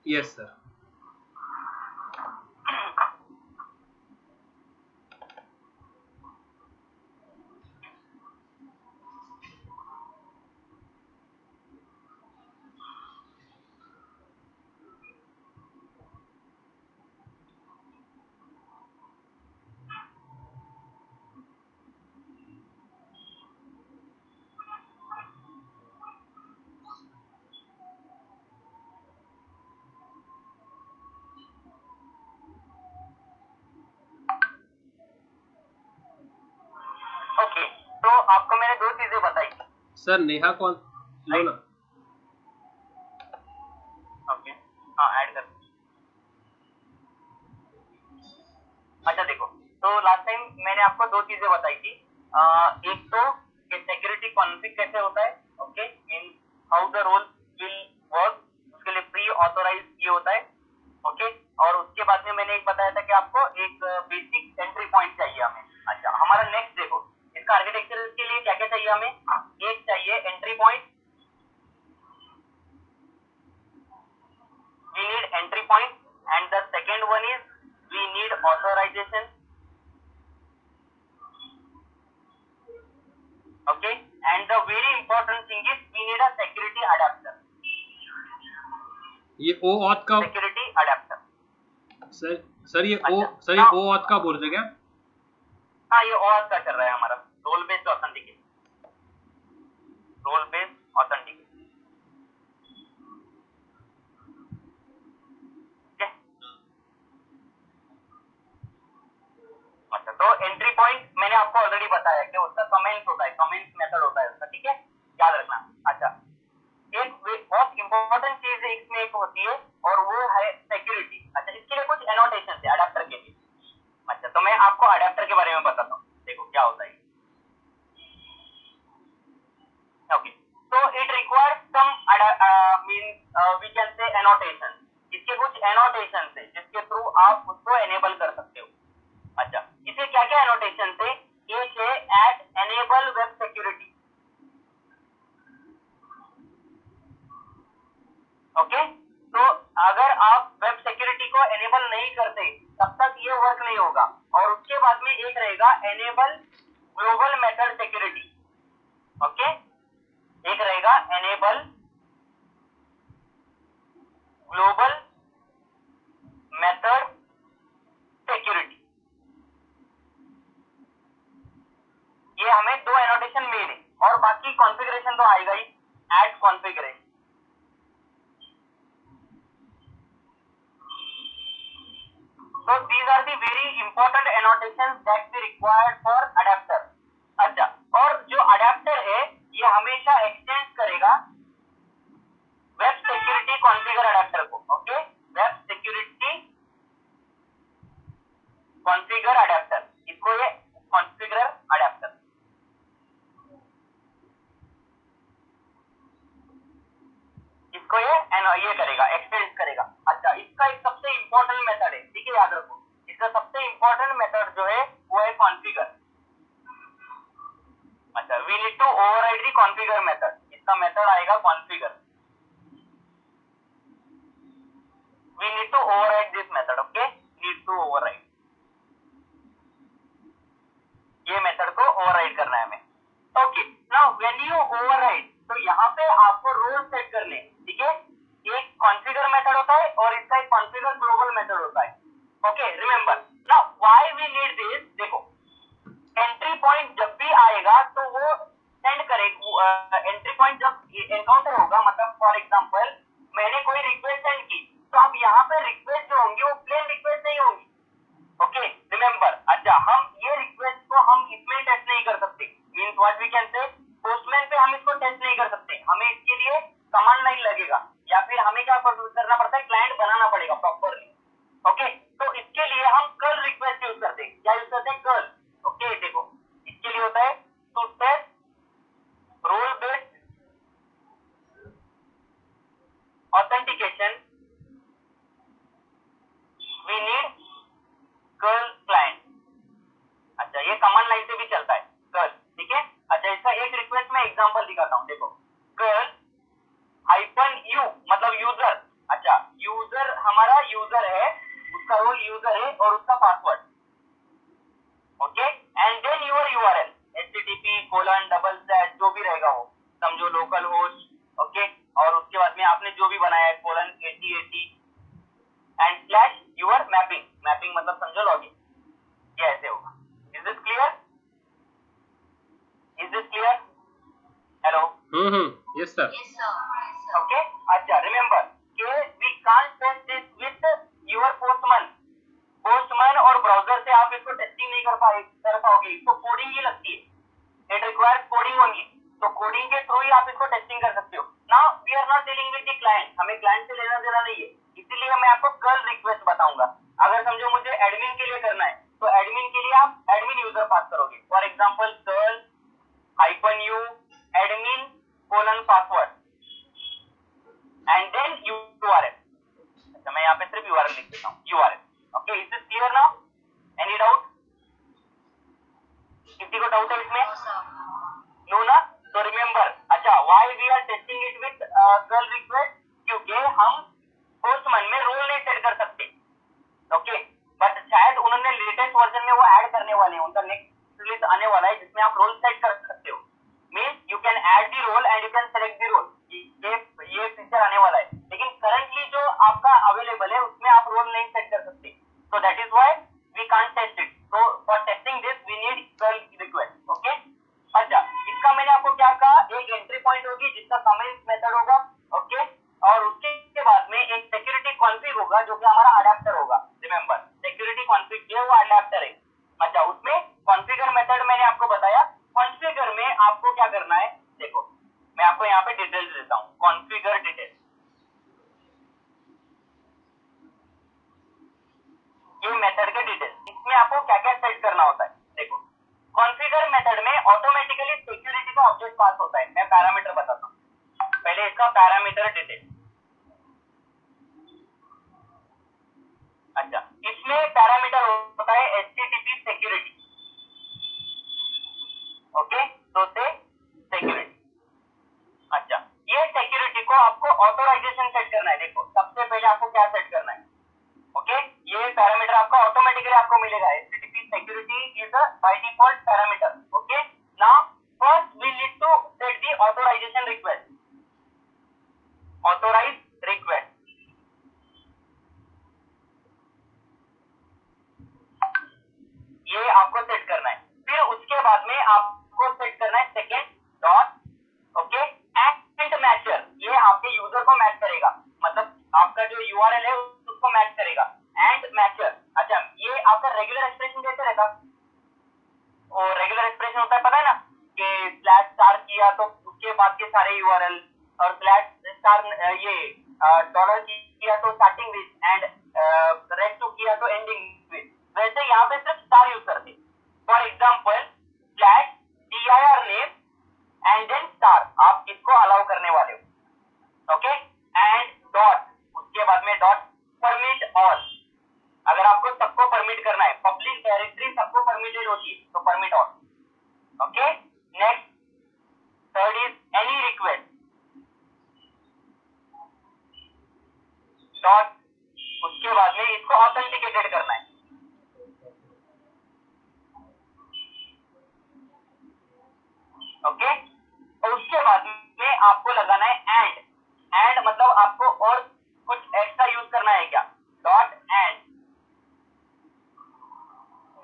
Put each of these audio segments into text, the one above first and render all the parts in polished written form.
Yes sir. Okay, तो आपको मैंने दो चीजें बताई। सर नेहा कौन लो ना। ओके, हाँ ऐड कर। अच्छा देखो, तो लास्ट टाइम मैंने आपको दो चीजें बताई थी। एक तो सिक्योरिटी कॉन्फ़िग कैसे होता है, okay, mean how the role will work, उसके लिए प्री ऑथोराइज ये होता है, ओके। और उसके बाद में मैंने एक बताया था कि आपको एक बेसिक एंट्री पॉइंट चाहिए हमें। अच्छा, हमारा नेक्स्ट देखो, इसका आर्किटेक्चर के लिए क्या क्या चाहिए हमें। एक चाहिए entry point, we need entry point, and the second one is we need authorization, okay, and the very important thing is we need a security adapter, ये ओ ऑथ का security adapter। सर ये ओ अच्छा, सर ये ओ auth का बोल रहे क्या? हाँ ये OAuth का चल रहा है हमारा, role based authentication, role based authentication, ठीक है। अच्छा, तो एंट्री पॉइंट मैंने आपको ऑलरेडी बताया कि उसका कमेंट्स होता है, कमेंट्स मेथड होता है उसका, ठीक है, याद रखना। अच्छा, एक बहुत इंपॉर्टेंट चीज इसमें एक होती है और वो है सिक्योरिटी। अच्छा, इसके लिए कुछ एनोटेशन है अडेप्टर के लिए। अच्छा, तो मैं आपको अडेप्टर के बारे में बताता हूँ, देखो क्या होता है। ओके, तो it requires some mean we can say annotation. इसके कुछ एनोटेशन है जिसके थ्रू आप उसको एनेबल कर सकते हो। अच्छा, इसे क्या क्या एनोटेशन थे, एक है at enable web security, okay. तो अगर आप वेब सिक्योरिटी को एनेबल नहीं करते तब तक ये वर्क नहीं होगा। और उसके बाद में एक रहेगा enable global method security, okay, एक रहेगा एनेबल ग्लोबल मेथड सिक्योरिटी। ये हमें दो एनोटेशन मेन है, और बाकी कॉन्फ़िगरेशन तो आएगा ही, add configuration. So these are the very important annotations that we required for adapter। अच्छा, और जो अडेप्टर है ये हमेशा एक्सटेंड करेगा वेब सिक्योरिटी कॉन्फ़िगर अडेप्टर को, okay, web security configure adapter, इसको ये कॉन्फ़िगर अडेप्टर, इसको ये करेगा, एक्सटेंड करेगा। अच्छा, इसका एक सबसे इंपॉर्टेंट मेथड है, ठीक है, याद रखो, इसका सबसे इंपॉर्टेंट मेथड जो है वो है कॉन्फ़िगर। अच्छा, we need to override the configure method, इसका मेथड आएगा configure, we need to override this method, okay, need to override, ये मेथड को ओवरराइड करना है हमें। Okay, now when you override, तो यहाँ पे आपको रोल सेट करने, ठीक है, एक कॉन्फ़िगर मेथड होता है और इसका एक कॉन्फ़िगर ग्लोबल मेथड होता है, okay, remember. Now why we need this, देखो एंट्री पॉइंट जब भी आएगा तो वो सेंड करेगा, एंट्री पॉइंट जब एनकाउंटर होगा, मतलब फॉर एग्जांपल मैंने कोई रिक्वेस्ट सेंड की, तो अब यहाँ पे रिक्वेस्ट जो होंगी वो प्लेन रिक्वेस्ट नहीं होंगी, ओके, रिमेंबर। अच्छा, हम ये रिक्वेस्ट को हम इसमें टेस्ट नहीं कर सकते, means what we can say, Postman पे हम इसको टेस्ट नहीं कर सकते, हमें इसके लिए कमांड लाइन लगेगा, या फिर हमें क्या करना पड़ता है, क्लाइंट बनाना पड़ेगा प्रॉपरली, ओके। तो इसके लिए हम कर्ल रिक्वेस्ट यूज करते हैं, क्या यूज करते हैं, कर्ल, ओके। देखो इसके लिए होता है to test role based authentication, we need curl client. अच्छा, ये कमांड लाइन से भी चलता है कर्ल, ठीक है। अच्छा, इसका एक रिक्वेस्ट में एग्जांपल दिखाता हूं, देखो कर्ल -u मतलब यूजर, अच्छा यूजर एक्चुअल यूजर है और उसका password, okay, and then your URL http:// जो भी रहेगा वो, समझो लोकल होस्ट, ओके, और उसके बाद में आपने जो भी बनाया है :8080 एंड स्लैश योर मैपिंग मतलब समझो लॉगिन, ये ऐसे होगा। Is this clear? Hello, yes sir. Okay, अच्छा, रिमेंबर कि we can't test this with your Postman और ब्राउजर से आप इसको टेस्टिंग नहीं कर पाओगे, इसको कोडिंग ही लगती है, इट रिक्वायर्स कोडिंग ओनली, तो कोडिंग के थ्रू ही आप इसको टेस्टिंग कर सकते हो। Now we are not dealing with the client, हमें क्लाइंट से लेना देना नहीं है, इसीलिए मैं आपको कर्ल रिक्वेस्ट बताऊंगा। अगर समझो मुझे एडमिन के लिए करना है, तो एडमिन के लिए आप एडमिन यूजर पास करोगे, for example curl-u admin:password and then URL। अच्छा, मैं यहाँ पे सिर्फ URL लिख देता हूँ, URL, okay. Is this clear now? Any doubt? किसी को डाउट है इसमें? नो ना? तो रिमेंबर, अच्छा, why we are testing it with curl request, क्योंकि हम पोस्टमैन में रोल नहीं सेट कर सकते, ओके, बट शायद उन्होंने लेटेस्ट वर्जन में वो ऐड करने वाले हैं, उनका नेक्स्ट रिलीज आने वाला है जिसमें आप रोल सेट कर सकते हो, means you can add the role and you can select the role, ये फीचर आने वाला है, लेकिन करंटली जो आपका अवेलेबल है उसमें आप रोल नहीं सेट कर सकते, so that is why we can't test it, so for testing this we need curl request, okay। अच्छा, इसका मैंने आपको क्या कहा, एक एंट्री पॉइंट होगी जिसका कमेंट मेथड होगा, ओके, और उसके बाद में एक सिक्योरिटी कॉन्फ़िग होगा जो कि हमारा अडेप्टर होगा, रिमेंबर सिक्योरिटी कॉन्फ़िग जो है वो अडेप्टर है। अच्छा, उसमें कॉन्फ़िगर मेथड मैंने आपको बताया, कॉन्फ़िगर में आपको क्या करना है, देखो मैं आपको यहाँ पे डिटेल्स देता हूँ, कॉन्फ़िगर डिटेल्स, ये मेथड के डिटेल्स, इसमें आपको क्या क्या सेट करना होता है। देखो, कॉन्फ़िगर मेथड में ऑटोमेटिकली सिक्योरिटी का ऑब्जेक्ट पास होता है, मैं पैरामीटर बताता हूँ, पहले इसका पैरामीटर डिटेल। अच्छा, इसमें पैरामीटर होता है HTTP सिक्योरिटी, ओके, तो से सिक्योरिटी। अच्छा, ये सिक्योरिटी को आपको ऑथराइजेशन सेट करना है। देखो, सबसे पहले आपको क्या सेट करना है, ओके, ये पैरामीटर आपका ऑटोमेटिकली आपको मिलेगा, HTTP security is a by default parameter, okay. Now first we need to set the authorisation request, authorise request, ये आपको सेट करना है। फिर उसके बाद में आपको सेट करना है second dot, okay, and mature, ये आपके यूजर को मैच करेगा, मतलब आपका जो URL है उसको मैच करेगा, एंड मैचर। अच्छा, ये आपका रेगुलर एक्सप्रेशन कैसे रहेगा, और रेगुलर एक्सप्रेशन होता है पता है ना, कि /* किया तो उसके बाद के सारे URL, और /* ये डॉलर किया तो स्टार्टिंग विद, एंड रेस्ट टू किया तो एंडिंग विद, वैसे यहाँ पे सिर्फ स्टार यूज करते। For example /dir name and then star, आप इसको अलाउ करने वाले हो, ओके, एंड डॉट, उसके बाद में डॉट परमिट ऑल, अगर आपको सबको परमिट करना है, पब्लिक डायरेक्टरी सबको परमिटेड होती है, तो permit all, okay. Next, third is any request dot, उसके बाद में इसको ऑथेंटिकेटेड करना है, ओके, और उसके बाद में आपको लगाना है एंड मतलब आपको और कुछ एक्स्ट्रा यूज करना है क्या, डॉट एंड,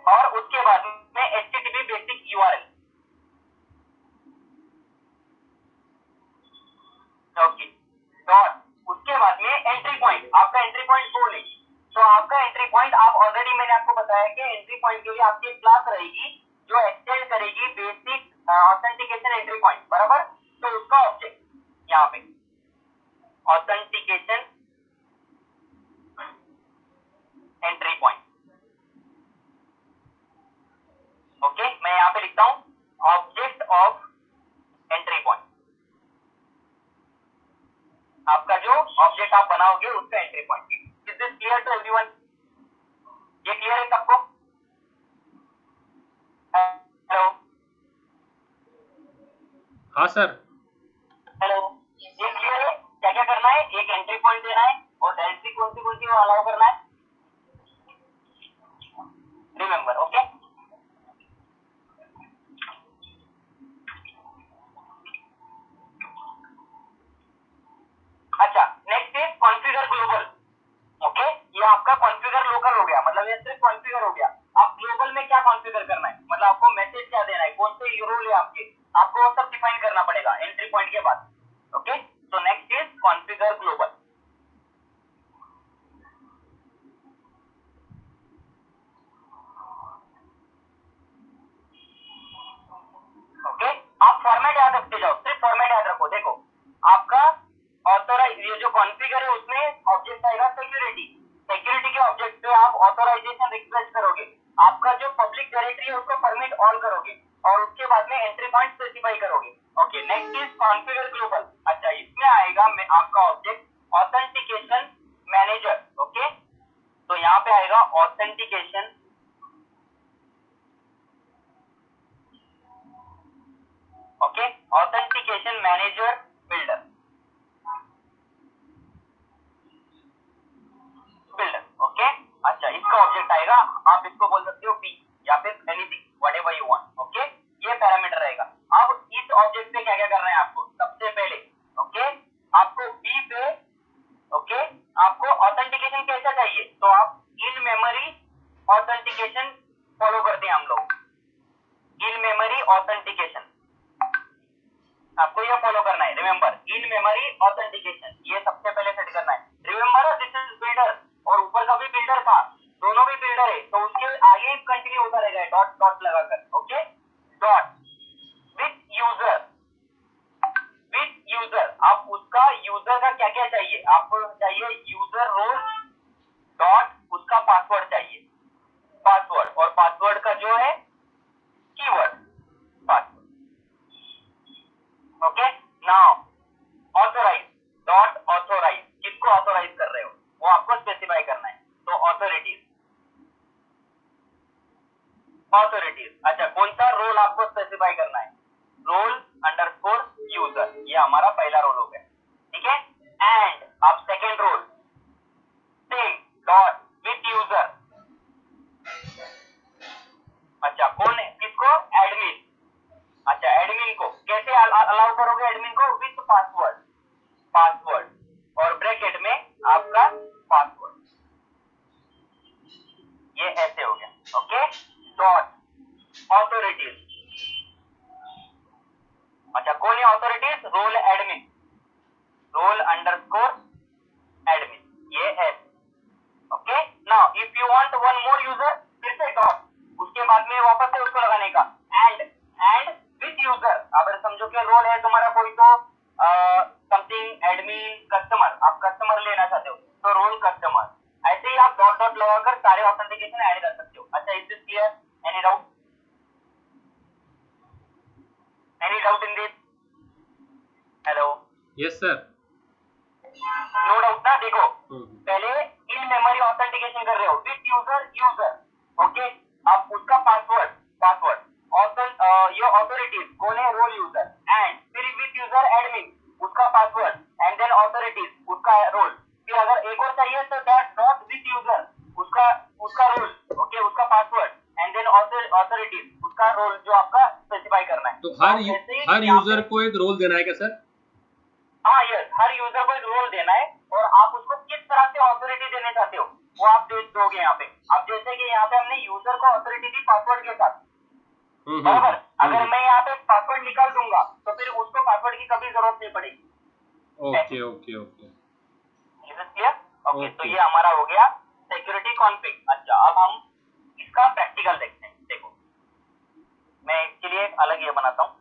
और उसके बाद में HTTP basic URL, okay, dot, उसके बाद में एंट्री पॉइंट, आपका एंट्री पॉइंट कौन है, तो आपका एंट्री पॉइंट, आप ऑलरेडी मैंने आपको बताया कि एंट्री पॉइंट के लिए आपकी क्लास रहेगी जो एक्सटेंड करेगी बेसिक ऑथेंटिकेशन एंट्री पॉइंट, बराबर, तो उसका ऑब्जेक्ट यहाँ पे ऑथेंटिकेशन एंट्री पॉइंट, ओके, मैं यहाँ पे लिखता हूँ ऑब्जेक्ट ऑफ एंट्री पॉइंट, आपका जो ऑब्जेक्ट आप बनाओगे उसका entry point. Is this clear to everyone? ये क्लियर है सबको? हेलो, हाँ सर। हेलो, ये क्लियर है? क्या क्या करना है, एक एंट्री पॉइंट देना है और डायरेक्टरी कौन सी वो अलाउ करना है, आपका कॉन्फ़िगर लोकल हो गया, मतलब ये सिर्फ कॉन्फ़िगर हो गया। अब ग्लोबल में क्या कॉन्फ़िगर करना है, मतलब आपको मैसेज क्या देना है, कौन से रोल है आपके, आपको वो सब डिफाइन करना पड़ेगा एंट्री पॉइंट के बाद। ओके, तो next is configure global. Okay, आप फॉर्मेट याद रखते जाओ, सिर्फ फॉर्मेट याद रखो। देखो आपका ऑथोराइज, ये जो कॉन्फ़िगर है उसमें ऑब्जेक्ट आएगा सिक्योरिटी, सिक्योरिटी के ऑब्जेक्ट पे आप ऑथोराइजेशन रिक्वेस्ट करोगे, आपका जो पब्लिक डायरेक्टरी है उसको परमिट ऑल करोगे, और उसके बाद में एंट्री पॉइंट स्पेसिफाई करोगे। Okay, next is configure global. अच्छा, इसमें आएगा में आपका ऑब्जेक्ट ऑथेंटिकेशन मैनेजर। ओके, तो यहाँ पे आएगा authentication, okay, authentication manager builder, builder. Okay, अच्छा, इसका ऑब्जेक्ट आएगा, आप इसको बोल सकते हो बी या फिर anything whatever you want. Okay, ये पैरामीटर रहेगा। अब इस ऑब्जेक्ट पे क्या क्या करना है आपको, सबसे पहले ओके आपको बी पे, ओके आपको ऑथेंटिकेशन कैसा चाहिए, तो आप इन मेमोरी ऑथेंटिकेशन फॉलो करते हैं हम लोग, इन मेमोरी ऑथेंटिकेशन आपको ये फॉलो करना है। रिमेंबर, इन मेमोरी ऑथेंटिकेशन ये सबसे पहले सेट करना है। रिमेंबर दिस इज बिल्डर, और ऊपर का भी बिल्डर था, दोनों भी बिल्डर है, तो उसके आगे कंटिन्यू होता रहेगा डॉट डॉट लगाकर। Okay, dot with user, with user आप उसका यूजर का क्या क्या चाहिए, आपको चाहिए यूजर रोल डॉट उसका पासवर्ड चाहिए, पासवर्ड, और पासवर्ड का जो है keyword password. Okay, now authorise dot authorise, किसको ऑथोराइज कर रहे हो वो आपको स्पेसिफाई करना है, तो ऑथोरिटीज, ऑथोरिटीज। अच्छा, कौन सा रोल आपको स्पेसिफाई करना है, रोल अंडरस्कोर यूजर, ये हमारा पहला रोल हो गया। ठीक है, एंड अब second role same dot with user. अच्छा, कौन है, किसको, एडमिन। अच्छा, एडमिन को कैसे अलाउ करोगे, एडमिन को विथ पासवर्ड, पासवर्ड और ब्रैकेट में आपका पासवर्ड, ये ऐसे हो गया। Okay, dot authorities. अच्छा, कौन है authorities, role admin, role underscore admin, ये ऐसे। Okay, now if you want one more user, फिर से डॉट, उसके बाद में वापस से उसको लगाने का, एंड विथ यूजर। अगर समझो कि रोल है तुम्हारा कोई, तो समथिंग एडमिन कस्टमर, आप कस्टमर लेना चाहते हो तो रोल कस्टमर, ऐसे ही आप डॉट डॉट लगाकर सारे ऑथेंटिकेशन ऐड कर सकते हो। अच्छा, is this clear, any doubt, any doubt in this, hello, yes sir. No doubt ना। देखो पहले इन मेमोरी ऑथेंटिकेशन कर रहे हो विथ यूजर, यूजर, ओके, अब उसका पासवर्ड, पासवर्ड, ये ऑथोरिटीज कौन है, रोल यूजर, एंड फिर विथ यूजर एडमिन उसका पासवर्ड, एंड देन ऑथोरिटीज उसका रोल, फिर अगर एक और चाहिए तो डॉट विथ यूजर उसका, उसका रोल, ओके उसका पासवर्ड, एंड देन ऑथोरिटीज उसका रोल जो आपका स्पेसिफाई करना है। तो हर यूजर को एक रोल देना है क्या सर? हाँ यस, हर यूजर को एक रोल देना है, और आप उसको किस तरह से ऑथोरिटी देना चाहते हो वो आप दे दोगे यहाँ पे। अब जैसे कि यहाँ पे हमने यूजर को ऑथोरिटी दी पासवर्ड के साथ, बराबर, अगर मैं यहाँ पे पासवर्ड निकाल दूंगा तो फिर उसको पासवर्ड की कभी जरूरत नहीं पड़ेगी। Okay okay okay, clear. Okay, तो ये हमारा हो गया सिक्योरिटी कॉन्फिग। अच्छा, अब हम इसका प्रैक्टिकल देखते हैं। देखो मैं इसके लिए एक अलग ये बनाता हूँ।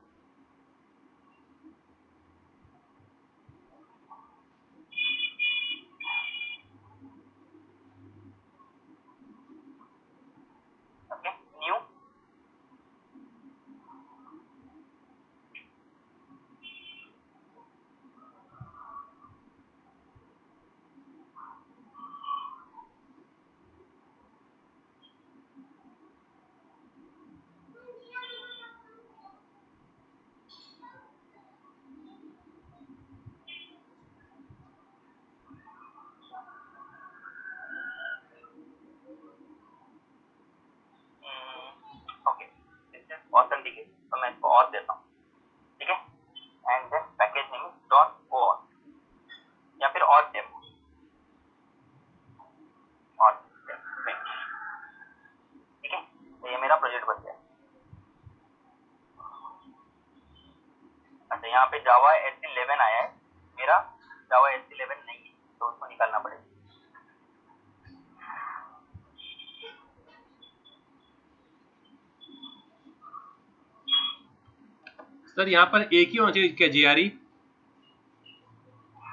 ओके, न्यू, यहाँ पे जावा S11 आया है, मेरा जावा S11 नहीं है, तो उसको निकालना पड़ेगा। सर यहाँ पर एक ही होना चाहिए क्या JRE?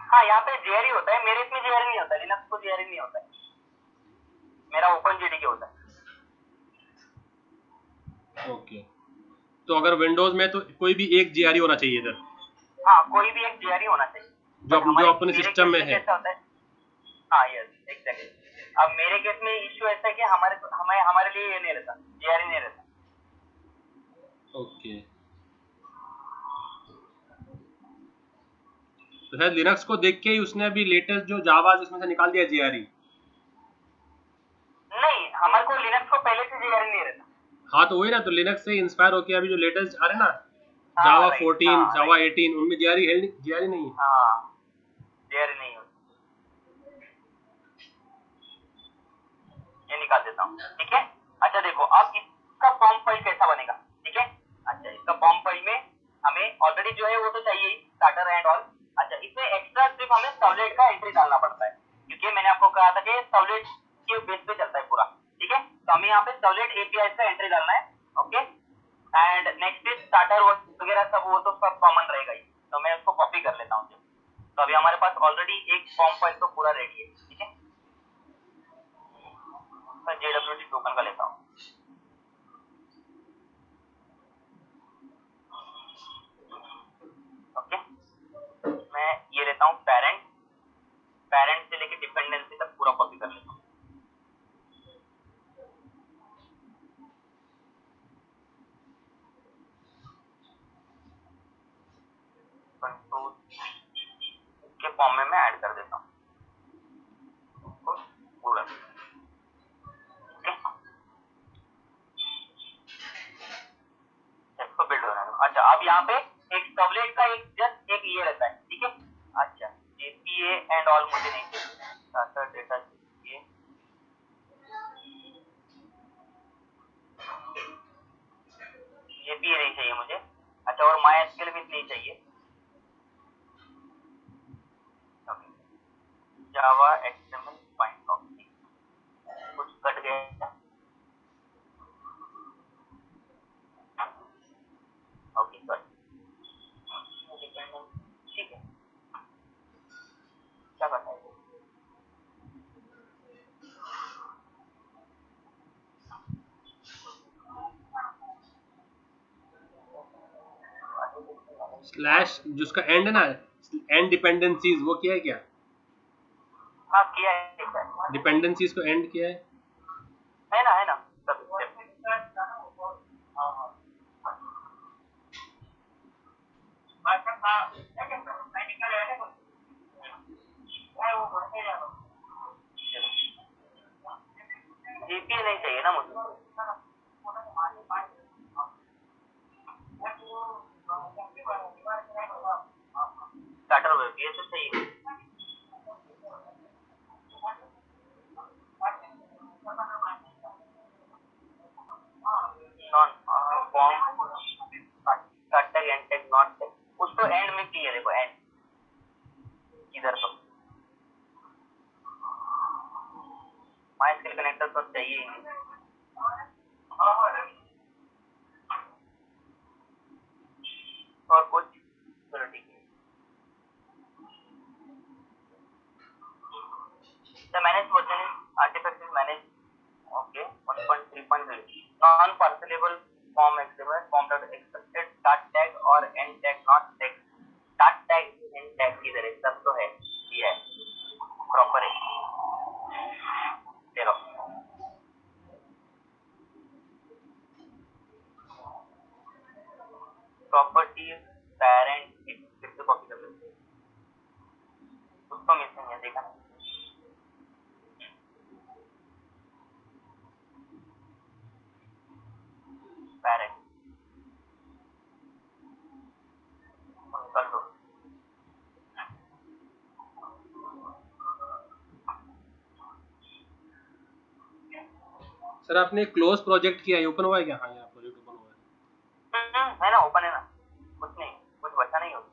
हाँ, यहाँ पे JRE होता है, मेरे इसमें JRE नहीं होता, लिनक्स को JRE नहीं होता है, मेरा OpenJDK होता है। ओके, तो अगर विंडोज में तो कोई भी एक JRE होना चाहिए इधर, हाँ, कोई भी एक JRE होना चाहिए जो अपने सिस्टम में है। कैसा होता है? हाँ, यस, एग्जैक्टली। अब मेरे केस में इश्यू ऐसा है कि हमारे लिए ये नहीं रहता, JRE नहीं रहता। ओके, तो शायद लिनक्स को देख के ही उसने अभी लेटेस्ट जो जावा उसमें से निकाल दिया JRE। नहीं, हमारे को लिनक्स को पहले से JRE नहीं रहता। हाँ, तो वही ना, तो लिनक्स से इंस्पायर होके अभी जो लेटेस्ट आ रहे ना, हाँ, जावा right, 14, हाँ, जावा 18, उनमें JRE नहीं है। हाँ, JRE नहीं होता। ये निकाल देता हूँ, ठीक है। अच्छा देखो, अब इसका फॉर्म फाइल कैसा बनेगा, ठीक है। अच्छा, इसका फॉर्म फाइल में हमें ऑलरेडी जो है वो तो चाहिए ही, स्टार्टर एंड ऑल। अच्छा, इसमें एक्स्ट्रा सिर्फ हमें सर्वलेट का एंट्री डालना पड़ता है, क्योंकि मैंने आपको कहा था कि सर्वलेट के बेस पे चलता है पूरा, ठीक है। तो हमें यहाँ पे सर्वलेट API का एंट्री डालना है, okay. And next is starter वगैरह सब, वो तो सब कॉमन रहेगा ही, तो मैं उसको कॉपी कर लेता हूँ। तो अभी हमारे पास ऑलरेडी एक फॉर्म फाइल तो पूरा रेडी है, ठीक है। मैं JWT टोकन का लेता हूँ, ओके। मैं ये लेता हूँ पैरेंट से लेके डिपेंडेंसी तक पूरा कॉपी कर लेता हूँ। कंट्रोल के फॉर्म में मैं ऐड कर देता हूँ पूरा, ओके। इसको बिल्ड होना है। अच्छा, अब यहाँ पे एक सर्वलेट का एक जस्ट एक ये रहता है, ठीक है। अच्छा, JPA एंड ऑल मुझे नहीं चाहिए, स्टार्टर डेटा चाहिए, JPA नहीं चाहिए मुझे। अच्छा, और MySQL भी नहीं चाहिए, जावा XML फाइन, ओके। कुछ कट गया, ओके, सॉरी, ठीक है। क्या करना है, स्लैश जिसका एंड है ना, एंड डिपेंडेंसीज, वो किया है क्या? हाँ, किया है, डिपेंडेंसीज को एंड किया है। है ना सब step। JPA नहीं चाहिए ना मुझे, स्टार्टर वेब ये तो चाहिए। Non farm start tag and tag not tag, उसको एंड में चाहिए, देखो एंड इधर तो MySQL कनेक्टर तो चाहिए ही नहीं। और कुछ, चलो ठीक है। The managed version is artifact is managed, okay, 1.3.3 non parcelable form XML form dot expected start tag और end tag not tag, start tag end tag किधर है, सब तो है, ये है प्रॉपर है, चलो। प्रॉपर्टीज पेरेंट फिर से कॉपी कर लेते हैं, उसको मिसिंग है, देखा ना, पेरेंट कर दो। सर आपने क्लोज प्रोजेक्ट किया है, ओपन हुआ है क्या? हाँ, यहाँ प्रोजेक्ट ओपन हुआ है। है ना, ओपन है ना, कुछ नहीं, कुछ बचा नहीं होता।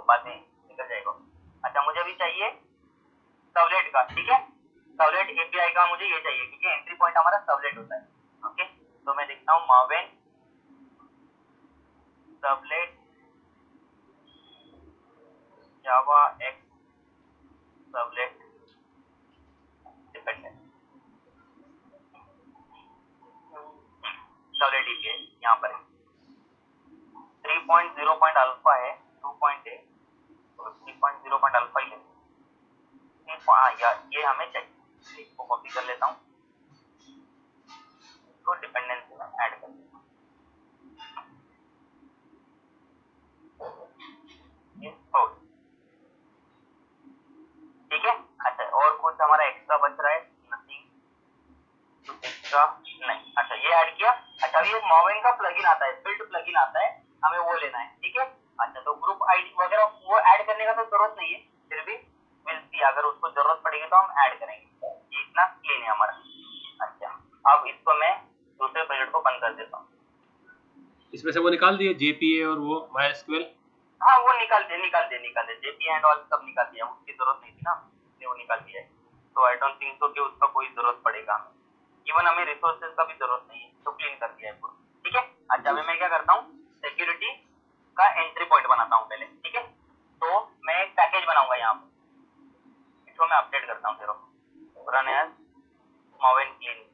बातें निकल जाएगा। अच्छा मुझे भी चाहिए सर्वलेट का, ठीक है, सर्वलेट एपीआई का मुझे ये चाहिए क्योंकि एंट्री पॉइंट हमारा सर्वलेट होता है। ओके तो मैं देखता हूँ मार्विन सर्वलेट जावा x servlet dependent servlet API यहाँ पर है 3.0 अल्फा है 2.8 तो 3.0 अल्फा ही है। हाँ ये हमें चाहिए, इसको कॉपी कर लेता हूँ, इसको डिपेंडेंसी में ऐड कर लेता हूँ। ठीक है। अच्छा और कुछ हमारा एक्स्ट्रा बच रहा है? नथिंग एक्स्ट्रा नहीं। अच्छा ये ऐड किया। अच्छा ये मार्विन का प्लगइन आता है, बिल्ड प्लगइन आता है, हमें वो लेना है। ठीक है। अच्छा तो ग्रुप आईडी वगैरह वो ऐड करने का तो जरूरत नहीं है, फिर भी मिलती अगर उसको जरूरत पड़ेगी तो हम ऐड करेंगे। ये इतना क्लीन है हमारा। अच्छा अब इसको मैं दूसरे प्रोजेक्ट को बंद कर देता हूँ। इसमें से वो निकाल दिए जेपीए और वो माइस्क्वेल। हाँ वो निकाल दे जेपी एंड ऑल सब निकाल दिया, उसकी जरूरत नहीं थी ना, वो निकाल दिया है। तो आई डोंट थिंक सो कि उसका कोई जरूरत पड़ेगा हमें, इवन हमें रिसोर्सेज का भी जरूरत नहीं है, तो क्लीन कर दिया है पूरा। ठीक है। अच्छा अभी मैं क्या करता हूँ, सिक्योरिटी का एंट्री पॉइंट बनाता हूँ पहले। ठीक है तो मैं एक पैकेज बनाऊंगा यहाँ पे, इसको मैं अपडेट करता हूँ जरूर, रन एज मार्विन क्लीन।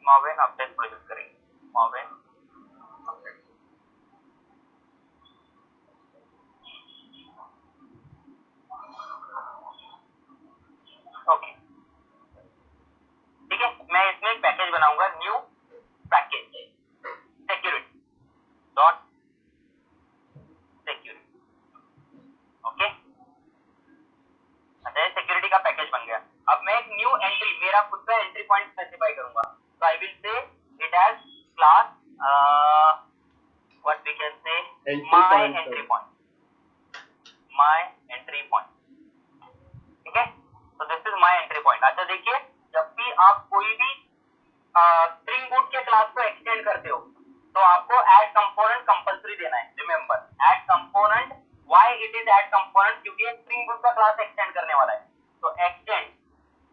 मार्विन अपडेट प्रोजेक्ट करेंगे, मार्विन अपडेट। ओके ठीक है, मैं इसमें एक पैकेज बनाऊंगा, new package security dot security. Okay अच्छा सिक्योरिटी का पैकेज बन गया। अब मैं एक न्यू एंट्री, मेरा खुद का एंट्री पॉइंट स्पेसिफाई करूंगा। तो I will say it has class what we can say my entry point, my entry point. ठीक है तो this is my entry point. अच्छा देखिए जब भी आप कोई भी स्प्रिंग बूट के क्लास को एक्सटेंड करते हो तो आपको ऐड कंपोनेंट कंपलसरी देना है। Remember add component, why it is add component, क्योंकि स्प्रिंग बूट का क्लास एक्सटेंड करने वाला है, तो एक्सटेंड।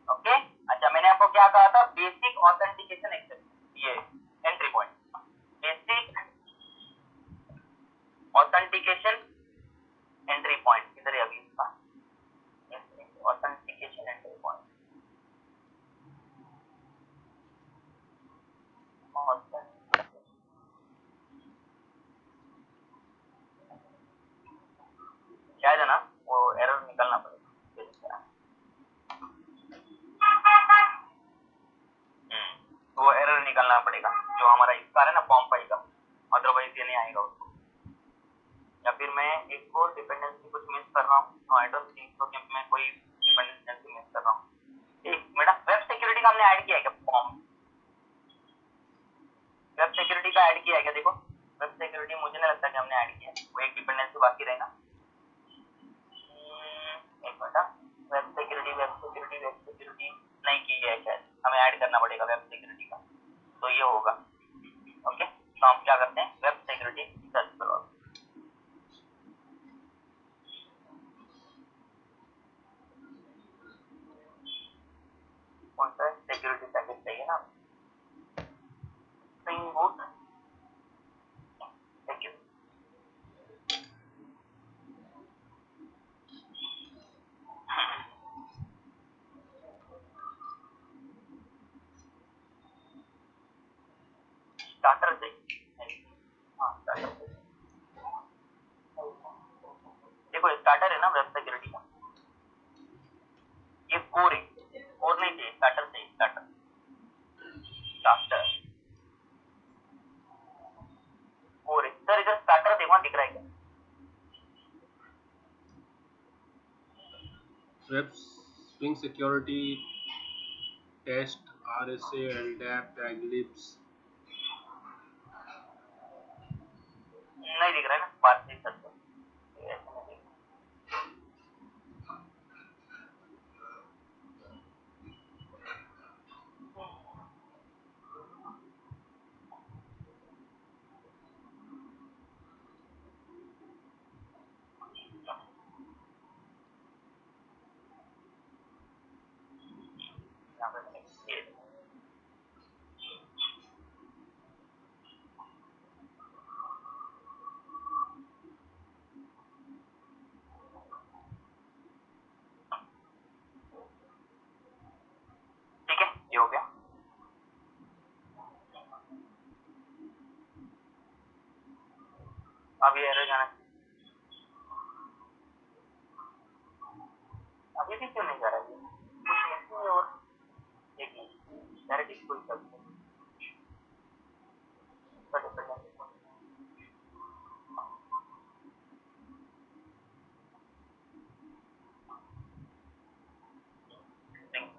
ओके अच्छा मैंने आपको क्या कहा था, बेसिक ऑथेंटिकेशन एक्सेप्ट, ये entry point basic authentication entry point, इधर है अभी इसका ऑथेंटिकेशन एंट्री पॉइंट। शायद है ना वो एरर निकलना पड़ेगा, वो एरर निकलना पड़ेगा जो हमारा इसका है ना फॉर्म फाइल का, अदरवाइज ये नहीं आएगा उसको। या फिर मैं एक को डिपेंडेंसी कुछ मिस कर रहा हूँ, आई डोंट थिंक सो कि मैं कोई डिपेंडेंसी मिस कर रहा हूँ। एक मेरा वेब सिक्योरिटी का हमने ऐड किया है क्या फॉर्म, वेब सिक्योरिटी का ऐड किया है क्या? देखो वेब सिक्योरिटी मुझे नहीं लगता कि हमने ऐड किया है, वो एक डिपेंडेंसी बाकी रहेगा। एक मिनट, वेब सिक्योरिटी नहीं की है शायद, हमें ऐड करना पड़ेगा वेब सिक्योरिटी का, तो ये होगा। ओके तो हम क्या करते हैं, वेब सिक्योरिटी सर्च करो, कौन सा सिक्योरिटी पैकेज चाहिए ना, स्प्रिंग बूट सिक्योरिटी। स्टार्टर चाहिए, हाँ स्टार्टर चाहिए। देखो स्टार्टर है ना वेब सिक्योरिटी का, ये कोर है, कोर नहीं चाहिए, स्टार्टर चाहिए, स्टार्टर स्टार्टर कोर है। सर इधर स्टार्टर देखो दिख रहा है क्या? Web Spring security test RSA LDAP Eclipse नहीं दिख रहा है ना, बात नहीं सकते। यहाँ पे ये ठीक है, ये हो गया। अब ये एरर जाना, अभी भी क्यों नहीं जा रहा है? कुछ ऐसे और एक डायरेक्टली कोई कर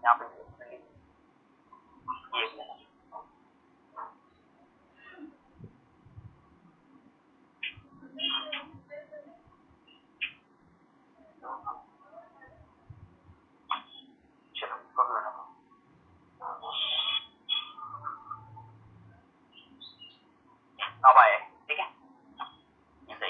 यहाँ पे ये चलो कर लो। अब आया, ठीक है,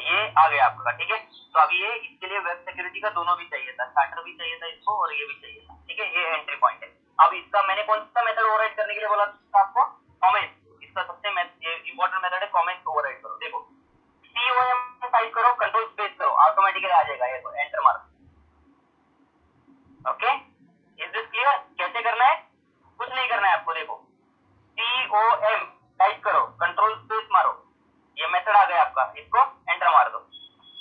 ये आ गया आपका, ठीक है। तो अब ये इसके लिए वेब सिक्योरिटी का दोनों भी चाहिए था, स्टार्टर भी चाहिए था इसको और ये भी चाहिए था, ठीक है। ये एंट्री पॉइंट है। अब इसका मैंने कौन सा मेथड ओवरराइड करने के लिए बोला था आपको? कमेंट। इसका सबसे इंपॉर्टेंट मेथड है कमेंट ओवरराइड करो। देखो COM टाइप करो, कंट्रोल स्पेस करो, ऑटोमेटिकली आ जाएगा। ये तो एंटर मारो। Okay, is this clear? कैसे करना है? कुछ नहीं करना है आपको। देखो COM टाइप करो, कंट्रोल स्पेस मारो, ये मेथड आ गया आपका, इसको एंटर मार दो,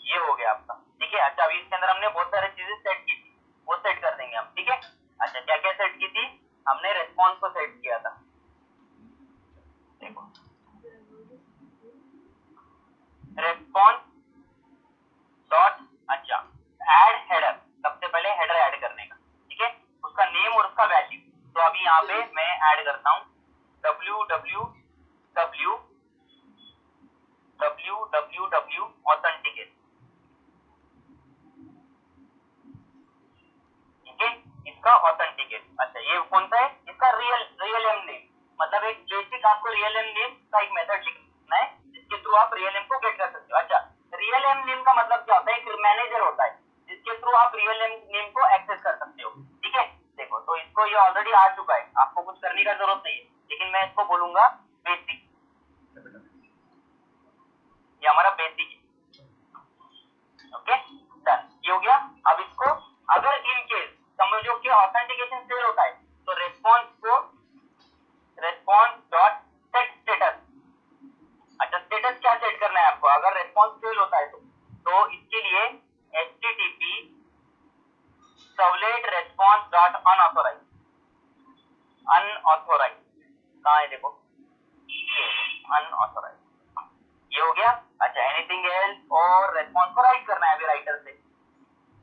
ये हो गया आपका, ठीक है। अच्छा, अभी इसके अंदर हमने बहुत सारी चीजें सेट की थी, वो सेट कर देंगे हम, ठीक है। अच्छा, क्या क्या सेट की थी? हमने रेस्पॉन्स को सेट किया था। देखो रेस्पॉन्स डॉट, अच्छा ऐड हेडर, सबसे पहले हेडर ऐड करने का, ठीक है, उसका नेम और उसका वैल्यू। तो अभी यहाँ पे मैं ऐड करता हूँ www ऑथेंटिकेट, ठीक है, इसका ऑथेंटिकेट। अच्छा, ये कौन सा है? इसका रियल एम नेम, मतलब एक बेसिक आपको रियल एम नेम का एक मेथड लिखना है जिसके थ्रू आप रियल एम को गेट कर सकते हो। अच्छा, रियल एम नेम का मतलब क्या होता है? एक मैनेजर होता है जिसके थ्रू आप रियल एम नेम को एक्सेस कर सकते हो, ठीक है। देखो, तो इसको ये ऑलरेडी आ चुका है, आपको कुछ करने का जरूरत नहीं है, लेकिन मैं इसको बोलूंगा बेसिक, ये हमारा बेसिक है। ओके, डन, ये हो गया। अब इसको अगर इन केस समझो कि ऑथेंटिकेशन फेल होता है तो रेस्पॉन्स डॉट सेट स्टेटस। अच्छा, स्टेटस क्या सेट करना है आपको अगर रेस्पॉन्स फेल होता है तो इसके लिए http servlet response dot unauthorise कहाँ है? देखो अनऑथोराइज, ये हो गया। अच्छा, एनीथिंग एल्स? और रेस्पॉन्स को राइट करना है अभी राइटर से।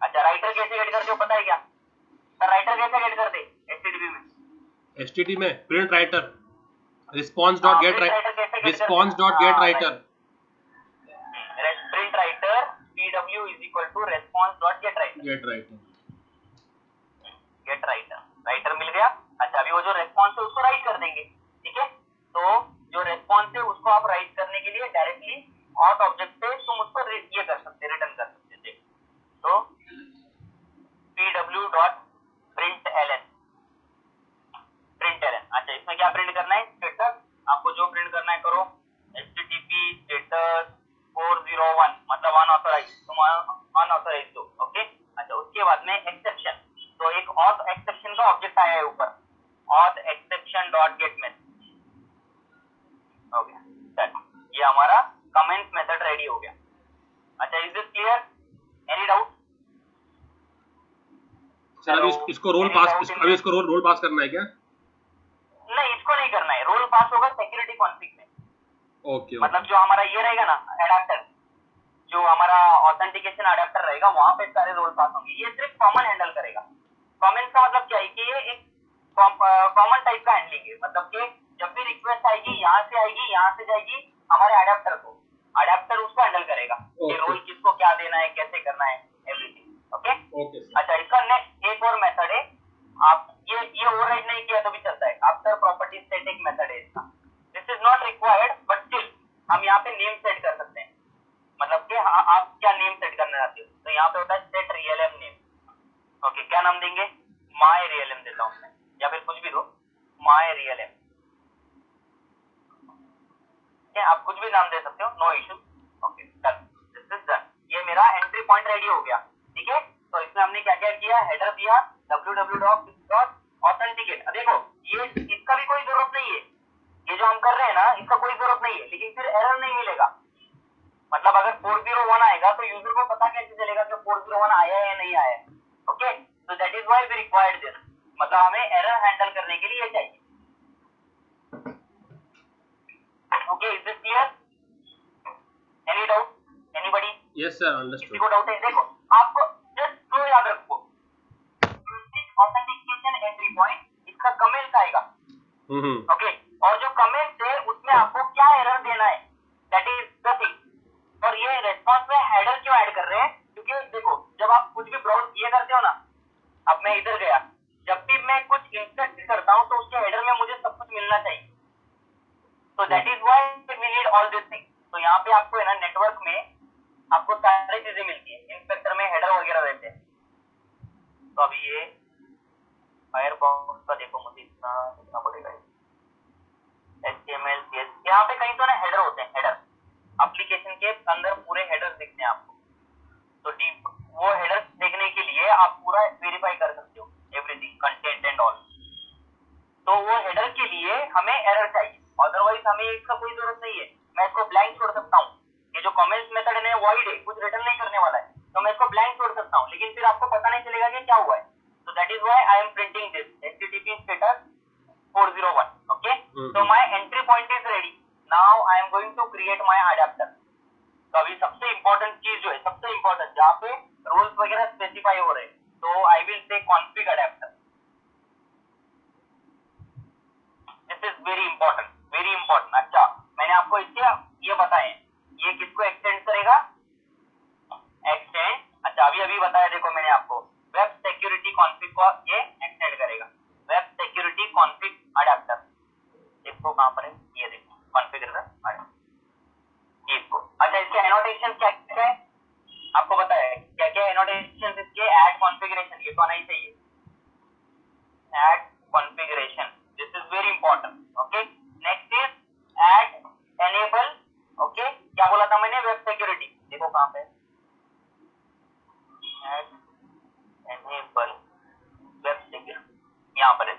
अच्छा, राइटर कैसे गेट करते हो पता है क्या? सर राइटर कैसे गेट करते HTTP में? HTTP में print writer, response dot get writer, response dot get writer, print writer PW is equal to response dot get writer, get writer, writer मिल गया। अच्छा, अभी वो जो रेस्पॉन्स है उसको राइट कर देंगे, ठीक है। तो जो रेस्पॉन्स है उसको आप राइट करने के लिए डायरेक्टली ऑथ ऑब्जेक्ट से तुम उसको ये कर सकते, रिटर्न कर सकते थे। तो PW डॉट println, अच्छा, इसमें क्या प्रिंट करना है? स्टेटस, आपको जो प्रिंट करना है करो। HTTP स्टेटस 401 मतलब अनऑथोराइज, तुम अनऑथोराइज दो, ओके। अच्छा, उसके बाद में एक्सेप्शन, तो एक ऑथ एक्सेप्शन का ऑब्जेक्ट आया है ऊपर, auth exception dot gate message, हो गया, डन। ये हमारा कमेंट मेथड रेडी हो गया। अच्छा, is this clear? Any doubt? Sir अभी इसको रोल पास करना है क्या? नहीं, इसको नहीं करना है, रोल पास होगा सिक्योरिटी कॉन्फिग में। ओके, मतलब जो हमारा ये रहेगा ना एडाप्टर, जो हमारा ऑथेंटिकेशन एडाप्टर रहेगा, वहां पे सारे रोल पास होंगे। ये सिर्फ कॉमन हैंडल करेगा। कॉमन का मतलब क्या है कि ये एक कॉमन टाइप का हैंडलिंग है, मतलब कि जब भी रिक्वेस्ट आएगी यहाँ से जाएगी हमारे एडाप्टर को, एडाप्टर उसको हैंडल करेगा कि रोल किसको क्या देना है, कैसे करना है, एवरीथिंग, ओके। अच्छा, इसका नेक्स्ट एक और मेथड है, आप ये ओवरराइड नहीं किया तो भी चलता है, आफ्टर प्रॉपर्टी सेट एक मेथड है इसका। This is not required but still हम यहाँ पे नेम सेट कर सकते हैं, मतलब कि आप क्या नेम सेट करना चाहते हो। तो यहाँ पे होता है set realm name, okay. क्या नाम देंगे? माय रियल एम देता हूँ मैं, या फिर कुछ भी दो, माय रियल एम, आप कुछ भी नाम दे सकते हो, no issue. Okay done, this is done, ये मेरा एंट्री पॉइंट रेडी हो गया। ठीक है, तो इसमें हमने क्या क्या किया, हेडर दिया www.authenticate। देखो ये इसका भी कोई जरूरत नहीं है, ये जो हम कर रहे हैं ना इसका कोई जरूरत नहीं है, लेकिन फिर एरर नहीं मिलेगा। मतलब अगर 401 आएगा तो यूजर को पता कैसे चलेगा कि 401 आया है या नहीं आया है। ओके, तो that is why we required this, मतलब हमें एरर हैंडल करने के लिए ये चाहिए। Okay, is this clear? Any doubt, anybody? Yes sir, understood. किसी को डाउट है? देखो आपको जस्ट दो याद रखो, ऑथेंटिकेशन एंट्री पॉइंट, इसका कमेंट आएगा। ओके, और जो कमेंट है उसमें आपको क्या एरर देना है, दैट इज द थिंग। और ये रेस्पॉन्स में हेडर क्यों ऐड कर रहे हैं, क्योंकि देखो जब आप कुछ भी ब्राउज किए करते हो ना, अब मैं इधर गया, जब भी मैं कुछ इंसर्ट करता हूं तो उसके हेडर में मुझे सब कुछ मिलना चाहिए, तो that is why we need all this thing. तो यहाँ पे आपको है ना नेटवर्क में आपको सारी चीजें मिलती है, इंस्पेक्टर में हेडर वगैरह रहते हैं। तो अभी ये फायरफॉक्स का देखो, मुझे इतना लिखना पड़ेगा, HTML CSS, यहाँ पे कहीं तो ना हेडर होते हैं, हेडर एप्लीकेशन के अंदर पूरे हेडर्स दिखते हैं आपको, तो डीप वो हेडर्स देखने के लिए आप पूरा वेरीफाई कर सकते हो एवरीथिंग, कंटेंट एंड ऑल। तो वो हेडर के लिए हमें एरर चाहिए, अदरवाइज हमें इसका कोई जरूरत नहीं है। मैं इसको ब्लैंक छोड़ सकता हूँ, ये जो कमेंट्स मेथड है वॉइड है, कुछ रिटर्न नहीं करने वाला है, तो मैं इसको ब्लैंक छोड़ सकता हूँ, लेकिन फिर आपको पता नहीं चलेगा कि क्या हुआ है। So that is why I am printing this HTTP status 401. Okay, so my entry point is ready. Now I am going to create my adapter. तो अभी सबसे इम्पोर्टेंट चीज जो है, सबसे इम्पोर्टेंट जहाँ पे रोल्स वगैरह स्पेसिफाई हो रहे हैं, तो I will say config adapter. This is very important, very important. अच्छा, मैंने आपको इसके ये बताए, ये किसको एक्सटेंड करेगा, एक्सटेंड, अच्छा अभी बताया, देखो मैंने आपको वेब सिक्योरिटी कॉन्फ़िग को ये एक्सटेंड करेगा, वेब सिक्योरिटी कॉन्फ़िग अडैप्टर। इसको कहां पर है, ये देखो कॉन्फ़िगर इसको। अच्छा, इसके एनोटेशन क्या क्या है आपको बताया है, क्या क्या एनोटेशन इसके, ऐड कॉन्फ़िगरेशन, ये तो आना ही चाहिए, add configuration, this is very important. Okay, next is add enable. Okay, क्या बोला था मैंने, वेब सिक्योरिटी, देखो कहां पे ऐड एनेबल वेब सिक्योरिटी, यहाँ पर है,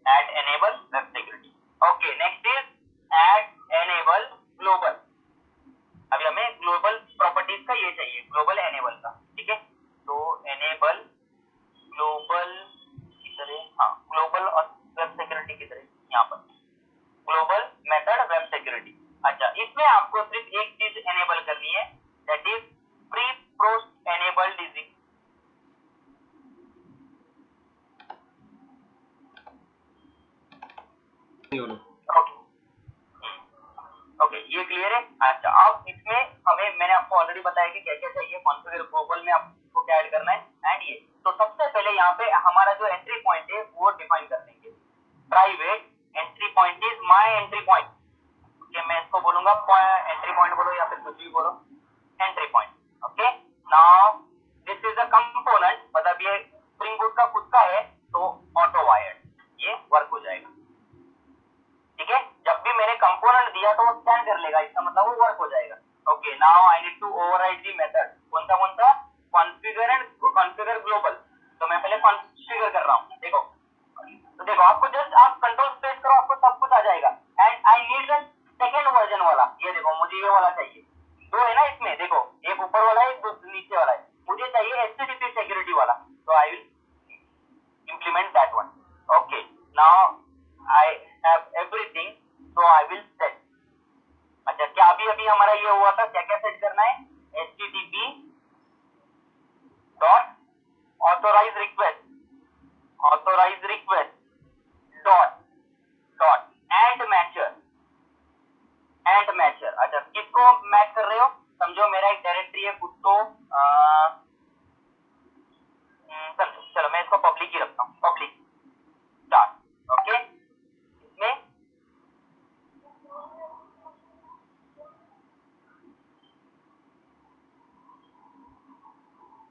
add enable web security. Okay, next is add enable global. अभी हमें ग्लोबल प्रॉपर्टीज का ये चाहिए, ग्लोबल एनेबल का। ठीक है, तो एनेबल ग्लोबल की तरह, हाँ ग्लोबल और वेब सिक्योरिटी की तरह, यहाँ पर ग्लोबल मेथड वेब सिक्योरिटी। अच्छा, इसमें आपको सिर्फ एक चीज एनेबल करनी है, that is pre post enable digit. Okay, ये क्लियर है। अच्छा, अब इसमें हमें, मैंने आपको ऑलरेडी बताया कि क्या क्या चाहिए, कॉन्फ़िगर ग्लोबल में आपको क्या ऐड करना है, एंड ये तो सबसे पहले यहाँ पे हमारा जो एंट्री पॉइंट है वो डिफाइन कर देंगे, private entry point is my entry point. Okay, मैं इसको बोलूंगा एंट्री पॉइंट बोलो या फिर कुछ भी बोलो, entry point. Okay, now this is a component, मतलब ये स्प्रिंग बूट का खुद का है, तो ऑटो वायर्ड ये वर्क हो जाएगा। ठीक है, जब भी मैंने कंपोनेंट दिया तो वो स्कैन कर लेगा, इसका मतलब वो वर्क हो जाएगा। Okay, now I need to override the method, कौन सा कॉन्फ़िगर एंड कॉन्फ़िगर ग्लोबल। तो मैं पहले कॉन्फ़िगर कर रहा हूँ, देखो तो देखो आपको जस्ट आप कंट्रोल स्पेस करो, आपको सब कुछ आ जाएगा। And I need the second version वाला, ये देखो मुझे ये वाला चाहिए, दो है ना इसमें, देखो एक ऊपर वाला है, एक नीचे वाला है, मुझे चाहिए HTTP सिक्योरिटी वाला, तो I will implement that one. Okay, now I have everything, so I will set. अच्छा, क्या अभी हमारा ये हुआ था, क्या क्या सेट करना है, HTTP dot authorize request dot and matcher। अच्छा, किसको मैच कर रहे हो, समझो मेरा एक डायरेक्टरी है खुद तो, चलो मैं इसको पब्लिक ही रखता हूँ, पब्लिक स्टार्ट। ओके, इसमें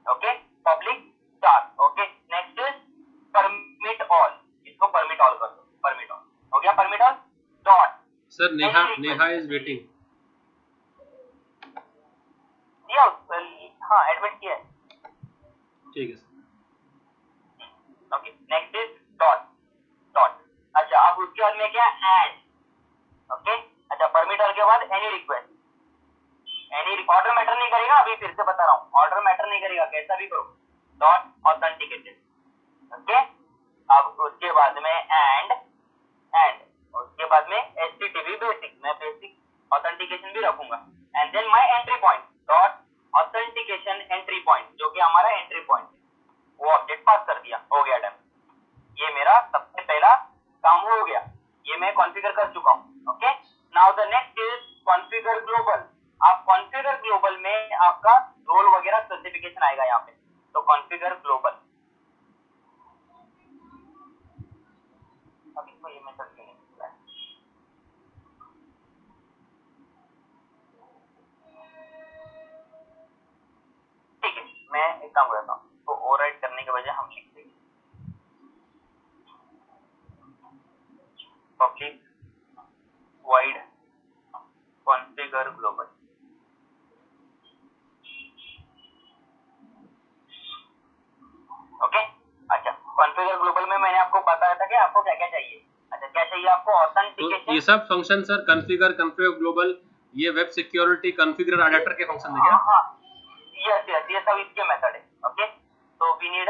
okay public star. Okay, next is permit all, sir Neha is waiting. दिया हाँ एडमिट किया है। ठीक है sir. Okay next is dot dot. अच्छा अब उसके बाद में क्या एंड। ओके अच्छा परमिटर के बाद any request. Any order matter नहीं करेगा, अभी फिर से बता रहा हूँ ऑर्डर मैटर नहीं करेगा, कैसा भी करो। Dot authenticated. ओके अब उसके बाद में एंड उसके बाद में HTTP बेसिक, मैं बेसिक ऑथेंटिकेशन भी रखूंगा। And then my entry point dot authentication entry point, जो कि हमारा एंट्री पॉइंट है, वो ऑब्जेक्ट पास कर दिया, हो गया डन। ये मेरा सबसे पहला काम हो गया, ये मैं कॉन्फ़िगर कर चुका हूँ। Okay now the next is configure global. आप कॉन्फ़िगर ग्लोबल में आपका रोल वगैरह स्पेसिफिकेशन आएगा यहाँ पे, तो कॉन्फ़िगर ग्लोबल। अब इसको ये मेथड क्यों नहीं मिल रहा है? ठीक है मैं एक काम करता हूँ, तो ओवरराइट करने के बजाय हम लिख देंगे public wide configure global. Okay अच्छा कॉन्फ़िगर ग्लोबल में मैंने आपको बताया था कि आपको क्या क्या चाहिए। अच्छा क्या चाहिए आपको? तो ऑथेंटिकेशन। ये सब फंक्शन सर कॉन्फ़िगर ग्लोबल, ये वेब सिक्योरिटी कॉन्फ़िगर अडैप्टर के फंक्शन है क्या? हाँ यस ये सब इसके मेथड है। ओके तो वी नीड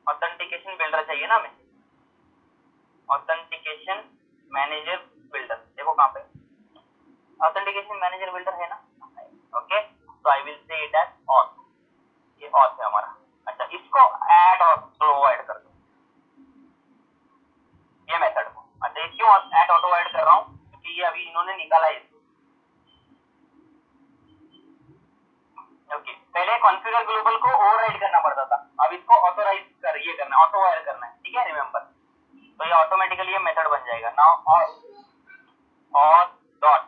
ऑथेंटिकेशन बिल्डर चाहिए ना हमें, ऑथेंटिकेशन मैनेजर बिल्डर। देखो कहाँ पे ऑथेंटिकेशन मैनेजर बिल्डर है ना। ओके तो I will say it as auth, ये ऑथ है हमारा। अच्छा इसको ऐड ऑथ ऐड कर दो ये मेथड को। अच्छा ये क्यों ऐड ऑटो ऐड कर रहा हूँ, क्योंकि ये अभी इन्होंने निकाला है इसको। ओके पहले कॉन्फ़िगर ग्लोबल को ओवरराइड करना पड़ता था, अब इसको ऑथोराइज कर ये करना है, ऑटो वायर करना है। ठीक है रिमेंबर, तो ये ऑटोमेटिकली ये मेथड बन जाएगा। नाउ ऑथ डॉट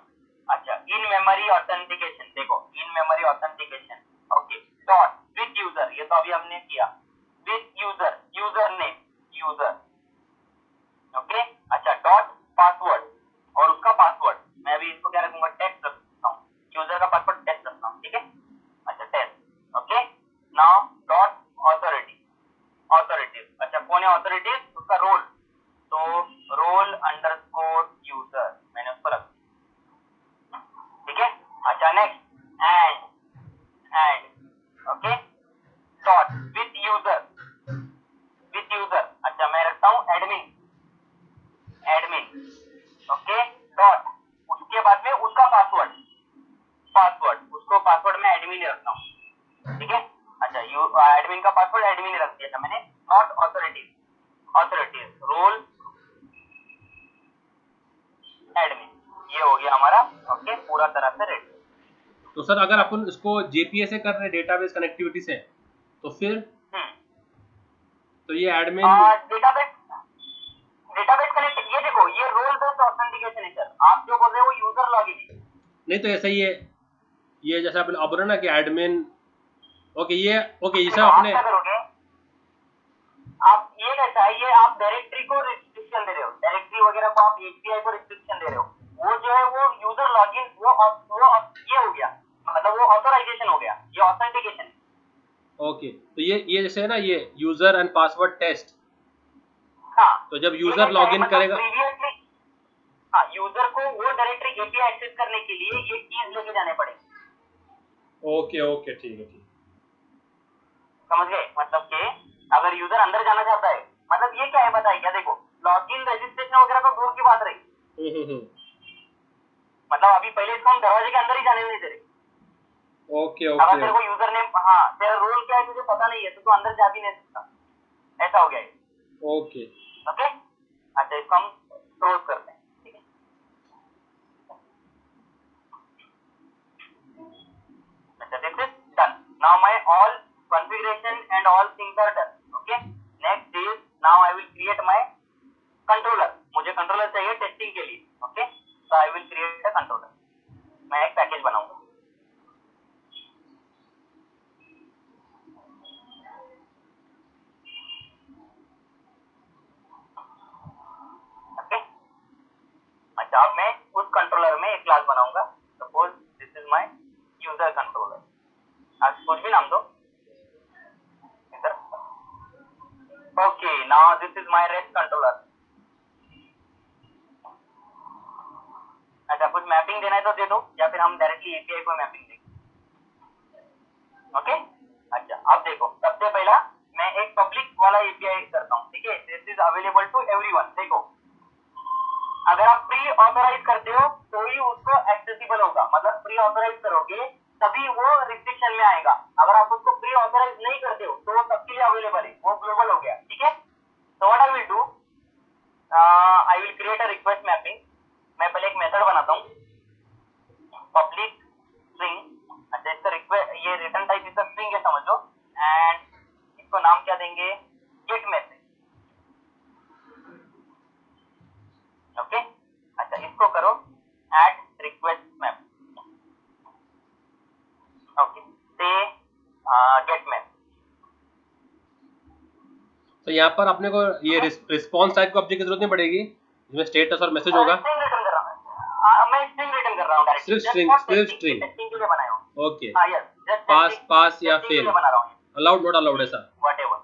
अच्छा इन मेमोरी ऑथेंटिकेशन, देखो in memory authentication. Okay dot with user, ये तो अभी हमने किया, with user user name user. Okay अच्छा डॉट पासवर्ड और उसका पासवर्ड, मैं अभी इसको क्या रखूंगा टेक्स्ट रखता हूँ, यूजर का पासवर्ड टेक्स्ट रखता हूँ। ठीक है अच्छा text. Okay now dot authorities. अच्छा कौन है ऑथोरिटीज? उसका रोल, तो रोल अंडरस्कोर यूजर मैंने उसको रख दिया। ठीक है अच्छा next and okay dot with user अच्छा मैं रखता हूँ एडमिन ओके डॉट उसके बाद में उसका पासवर्ड उसको पासवर्ड में एडमिन रखता हूँ। ठीक है अच्छा एडमिन का पासवर्ड एडमिन रख दिया था मैंने। नॉट ऑथोरिटीज रोल एडमिन, ये हो गया हमारा। ओके पूरा तरह से रेडी। तो सर अगर अपन इसको जेपीएस से कर रहे हैं डेटाबेस कनेक्टिविटी से, तो फिर तो ये एडमिन डेटाबेस कनेक्ट, ये देखो ये रोल बेस्ड ऑथेंटिकेशन है सर, आप जो बोल रहे हो वो यूजर लॉगिन है। नहीं तो ऐसा ही है, ये जैसा आप बोल रहे ना कि एडमिन। ओके ये सब आपने क्या करोगे, आप ये कैसा है, ये आप डायरेक्टरी को रिस्ट्रिक्शन दे रहे हो, डायरेक्टरी वगैरह को आप एपीआई को रिस्ट्रिक्शन दे रहे हो, वो जो है वो यूजर लॉगिन वो ये हो गया, मतलब वो ऑथराइजेशन हो गया, ये ऑथेंटिकेशन। ओके तो ये जैसे है ना ये यूजर एंड पासवर्ड टेस्ट। हाँ तो जब यूजर लॉगिन करेगा प्रीवियसली हाँ यूजर को वो डायरेक्टरी एपीआई एक्सेस करने के लिए ये कीज लेके जाने पड़ेंगे। ओके ठीक है समझ गए, मतलब कि अगर यूजर अंदर जाना चाहता है, मतलब ये क्या है बताइए, क्या देखो लॉगिन रजिस्ट्रेशन वगैरह तो दूर की बात रही, मतलब अभी पहले इसको हम दरवाजे के अंदर ही जाने नहीं दे रहे। ओके अगर तेरे को यूजर नेम तेरा रोल क्या है तुझे पता नहीं है तो तू अंदर जा भी नहीं सकता, ऐसा हो गया है। ओके अच्छा इसको हम क्लोज करते हैं। ठीक है अच्छा this is done. Now my all configuration and all things are done. Okay next is now I will create my controller, मुझे कंट्रोलर चाहिए टेस्टिंग के लिए। Okay so I will create a controller, मैं एक पैकेज बनाऊंगा। Okay now this is my rest controller. अच्छा कुछ mapping देना है तो दे दो, या फिर हम डायरेक्टली एपीआई को मैपिंग देंगे। ओके अच्छा अब देखो, सबसे पहला मैं एक पब्लिक वाला एपीआई करता हूँ, ठीक है। This is available to everyone. देखो अगर आप प्री ऑथोराइज करते हो तो ही उसको एक्सेसिबल होगा, मतलब प्री ऑथोराइज करोगे तभी वो रिस्ट्रिक्शन में आएगा। अगर आप उसको प्री ऑथोराइज नहीं करते हो तो वो सबके लिए अवेलेबल है, वो ग्लोबल हो गया, ठीक है। तो what I will do, I will create a request mapping. मैं पहले एक मेथड बनाता हूँ, पब्लिक स्ट्रिंग। अच्छा इसका रिक्वेस्ट, ये रिटर्न टाइप इसका स्ट्रिंग है समझ लो, एंड इसको नाम क्या देंगे, गेट मैसेज। ओके अच्छा इसको करो ऐड रिक्वेस्ट मैप। ओके से गेट मैसेज। तो यहाँ पर अपने को ये रिस्पॉन्स टाइप को ऑब्जेक्ट की जरूरत नहीं पड़ेगी, जिसमें स्टेटस और मैसेज होगा। स्ट्रिंग रिटर्न कर रहा हूँ मैं, स्ट्रिंग रिटर्न कर रहा हूँ डायरेक्टली, सिर्फ स्ट्रिंग टेस्टिंग के लिए बनाया हूँ। ओके, हां यस जस्ट पास पास या फेल, बना रहा हूँ, अलाउड नॉट अलाउड ऐसा व्हाटएवर।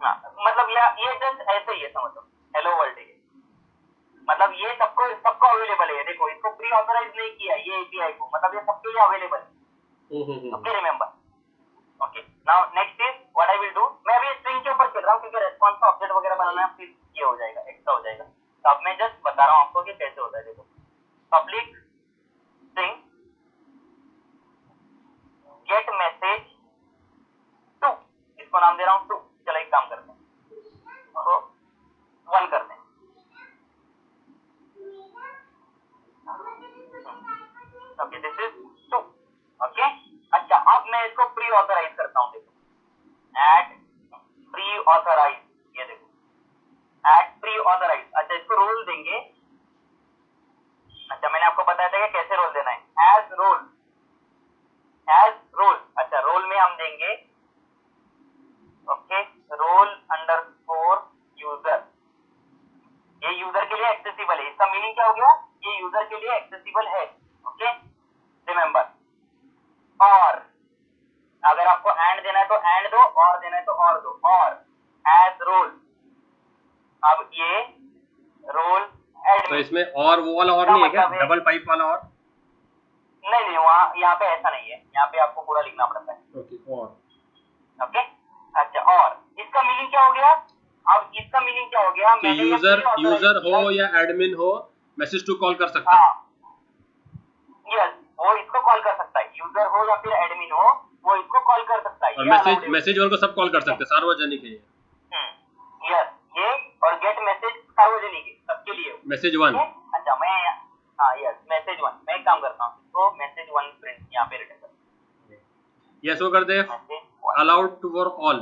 हां मतलब ये जस्ट ऐसे ही है समझ लो, हेलो वर्ल्ड है, मतलब ये सबको अवेलेबल है। देखो इसको प्री ऑथराइज नहीं किया ये एपीआई को, मतलब ये सबके लिए अवेलेबल है। Okay remember. Okay now next is what I will do, मैं अभी स्ट्रिंग के ऊपर चल रहा हूँ क्योंकि रेस्पॉन्स का ऑब्जेक्ट वगैरह बनाना है, फिर ये हो जाएगा एक्स्ट्रा हो जाएगा। तो अब मैं जस्ट बता रहा हूँ आपको कि कैसे होता है। देखो public string get message two, इसको नाम दे रहा हूँ टू। चलो एक काम करते हैं, तो 1 करते हैं। Okay this is 2। ओके अच्छा अब मैं इसको प्री ऑथराइज करता हूँ। देखो ऐड प्री ऑथराइज, ये देखो ऐड प्री ऑथराइज। अच्छा इसको रोल देंगे। अच्छा मैंने आपको बताया था कि कैसे रोल देना है, एज रोल, एज रोल। अच्छा रोल में हम देंगे ओके रोल अंडरस्कोर यूजर, ये यूजर के लिए एक्सेसिबल है। इसका मीनिंग क्या हो गया, ये यूजर के लिए एक्सेसिबल है। Okay remember. और अगर आपको एंड देना है तो एंड दो, और देना है तो और दो, और एज रोल। अब ये रोल एडमिन, तो इसमें और वो वाला और नहीं है क्या, डबल पाइप वाला और? नहीं वहाँ यहाँ पे ऐसा नहीं है, यहाँ पे आपको पूरा लिखना पड़ता है। ओके और ओके अच्छा और इसका मीनिंग क्या हो गया, अब इसका मीनिंग क्या हो गया, कि यूजर हो या एडमिन हो मैसेज टू कॉल कर सकता है। यस वो इसको कॉल कर सकता है, यूजर हो या फिर एडमिन हो वो इसको कॉल कर सकता है। और मैसेज वन को सब कॉल कर सकते हैं, सार्वजनिक है ये। यस ये और गेट मैसेज सार्वजनिक है, सबके लिए मैसेज वन। अच्छा मैं हाँ यस मैसेज वन, मैं एक काम करता हूँ इसको मैसेज वन प्रिंट यहाँ पे रिटर्न कर, यस वो कर दे अलाउड टू फॉर ऑल,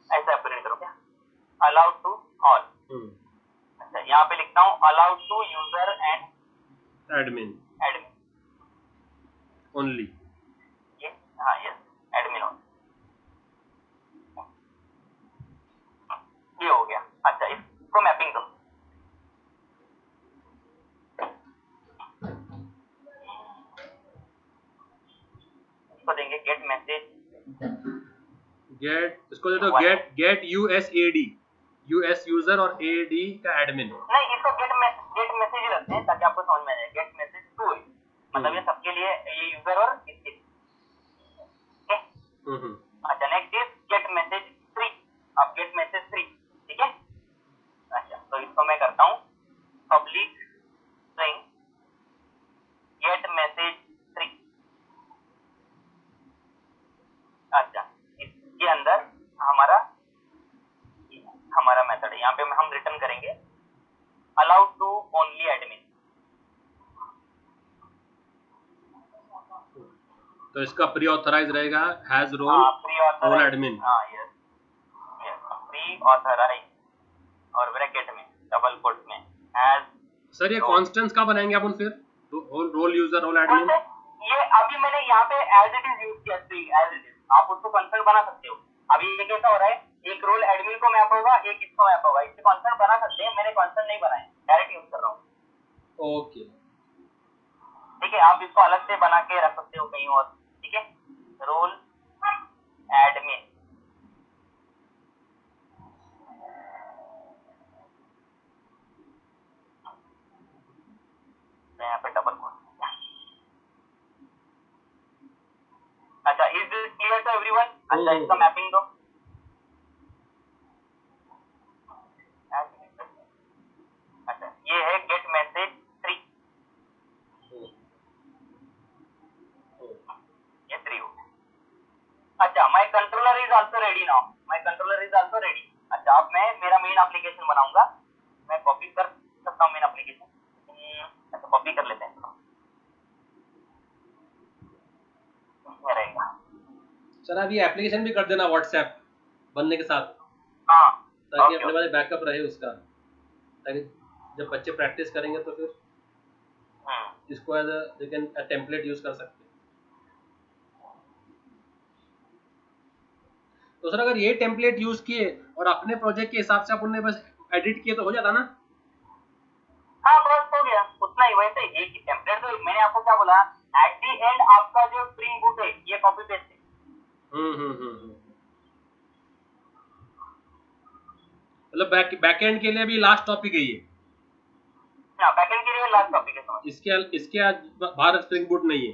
ऐसा प्रिंट करो क्या, अलाउड टू ऑल। अच्छा यहाँ पे लिखता हूँ allowed to user and admin only, ये हाँ यस एडमिन ओनली, ये हो गया। अच्छा इसको मैपिंग दो, इसको देंगे गेट मैसेज, गेट इसको दे दो गेट यूएसएडी, यूएस यूजर और एडी का एडमिन। नहीं इसको गेट मैसेज ही रखते हैं ताकि आपको समझ में आ जाए। गेट मैसेज टू है मतलब ये सबके लिए, ये यूजर और इसके। अच्छा नेक्स्ट इज गेट मैसेज 3, अब गेट मैसेज 3 ठीक है। अच्छा तो इसको मैं करता हूँ पब्लिक स्ट्रिंग गेट मैसेज 3। अच्छा इसके अंदर हमारा मेथड है, यहाँ पे हम रिटर्न करेंगे अलाउड टू ओनली एडमिन। तो इसका प्री ऑथराइज रहेगा हैज रोल एडमिन। हाँ यस प्री ऑथराइज और ब्रैकेट में डबल कोट में हैज। सर ये कांस्टेंट्स का बनाएंगे अपन फिर रोल यूजर रोल एडमिन? ये अभी मैंने यहाँ पे एज इट इज यूज किया, स्ट्रिंग एज इट इज, आप उसको कंस्टेंट बना सकते हो। अभी ये कैसा हो रहा है, एक रोल एडमिन को मैप होगा, एक इसको मैप होगा, इससे कंस्टेंट बना सकते हैं। मैंने कंस्टेंट नहीं बनाए, डायरेक्ट यूज कर रहा हूँ। ओके ठीक है आप इसको अलग से बना के रख सकते हो कहीं और, ठीक है। रोल एडमिन अच्छा इसका मैपिंग दो। अच्छा ये है गेट मैसेज 3, ये 3 हो गया। अच्छा my controller is also ready now, my controller is also ready. अच्छा अब मैं मेरा मेन एप्लीकेशन बनाऊंगा, मैं कॉपी कर सकता हूँ मेन एप्लीकेशन। अच्छा कॉपी कर लेते हैं, ये रहेगा। सर आप ये एप्लीकेशन भी कर देना व्हाट्सएप बनने के साथ, हाँ ताकि ओके अपने वाले बैकअप रहे उसका, ताकि जब बच्चे प्रैक्टिस करेंगे तो फिर इसको एज अ टेम्पलेट यूज कर सकते हैं। तो सर अगर ये टेम्पलेट यूज किए और अपने प्रोजेक्ट के हिसाब से अपन बस एडिट किए तो हो जाता ना? हाँ बस हो गया उतना ही। वैसे एक ही टेम्पलेट, तो मैंने आपको क्या बोला, एट दी एंड आपका जो स्प्रिंग बूट है ये कॉपी पेस्ट है। मतलब बैकएंड के लिए भी लास्ट टॉपिक है ये। हाँ बैकएंड के लिए लास्ट टॉपिक है, समझ। इसके आज बाहर स्प्रिंग बूट नहीं है।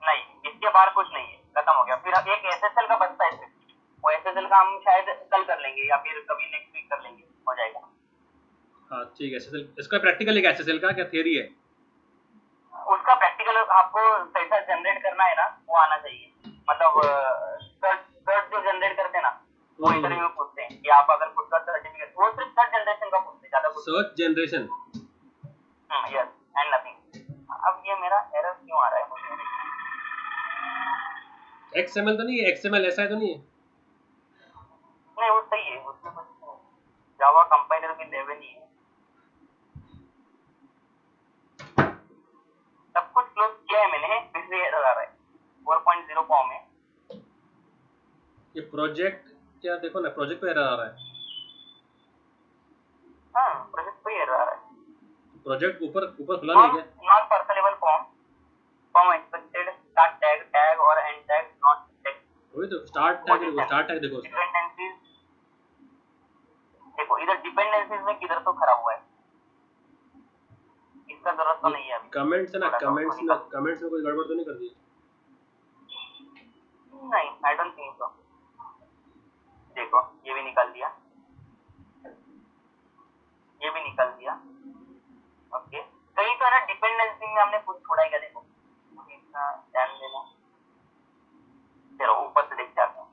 नहीं इसके बाहर कुछ नहीं है, खत्म हो गया। फिर अब एक एसएसएल का बचता है, वो एसएसएल का हम शायद कल कर लेंगे या फिर कभी नेक्स्ट वीक कर लेंगे, हो जाएगा। हाँ ठीक है। एसएसएल इसका प्रैक्टिकल है, एसएसएल का क्या थियरी है? उसका प्रैक्टिकल आपको पैसा जनरेट करना है ना, वो आना चाहिए। मतलब सर्च जो जनरेट करते हैं ना, वो इंटरव्यू में पूछते हैं कि आप अगर खुद का सर्टिफिकेट, वो सिर्फ सर्च जनरेशन का पूछते हैं, ज्यादा कुछ। Search generation, yes and nothing. अब ये मेरा एरर क्यों आ रहा है मुझे? एक्सएमएल तो नहीं है? एक्सएमएल ऐसा है तो नहीं है? नहीं वो सही है, उसमें कुछ जावा कंपाइलर भी लेवल ही है। सब कुछ क्लोज किया है मैंने, फिर भी एरर आ रहा है। 4.0 फॉर्म है ये प्रोजेक्ट क्या, देखो ना प्रोजेक्ट पे एरर आ रहा है। हाँ प्रोजेक्ट पे एरर आ रहा है। प्रोजेक्ट ऊपर ऊपर खुला नहीं क्या? Non personable form, form expected, start tag, tag और एंड टैग नॉट टेक्स्ट। वही तो स्टार्ट टैग देखो, स्टार्ट टैग देखो उसका। डिपेंडेंसीज देखो, इधर डिपेंडेंसीज में किधर तो खराब हुआ है, इसका जरूरत तो नहीं है अभी। कमेंट्स है ना, कमेंट्स में कोई गड़बड़ तो नहीं कर दी? नहीं आई डोंट थिंक सो। देखो ये भी निकाल दिया, ये भी निकाल दिया। ओके कहीं तो है ना डिपेंडेंसी में हमने कुछ छोड़ा है क्या? देखो इतना ध्यान देना। चलो ऊपर से देखते हैं।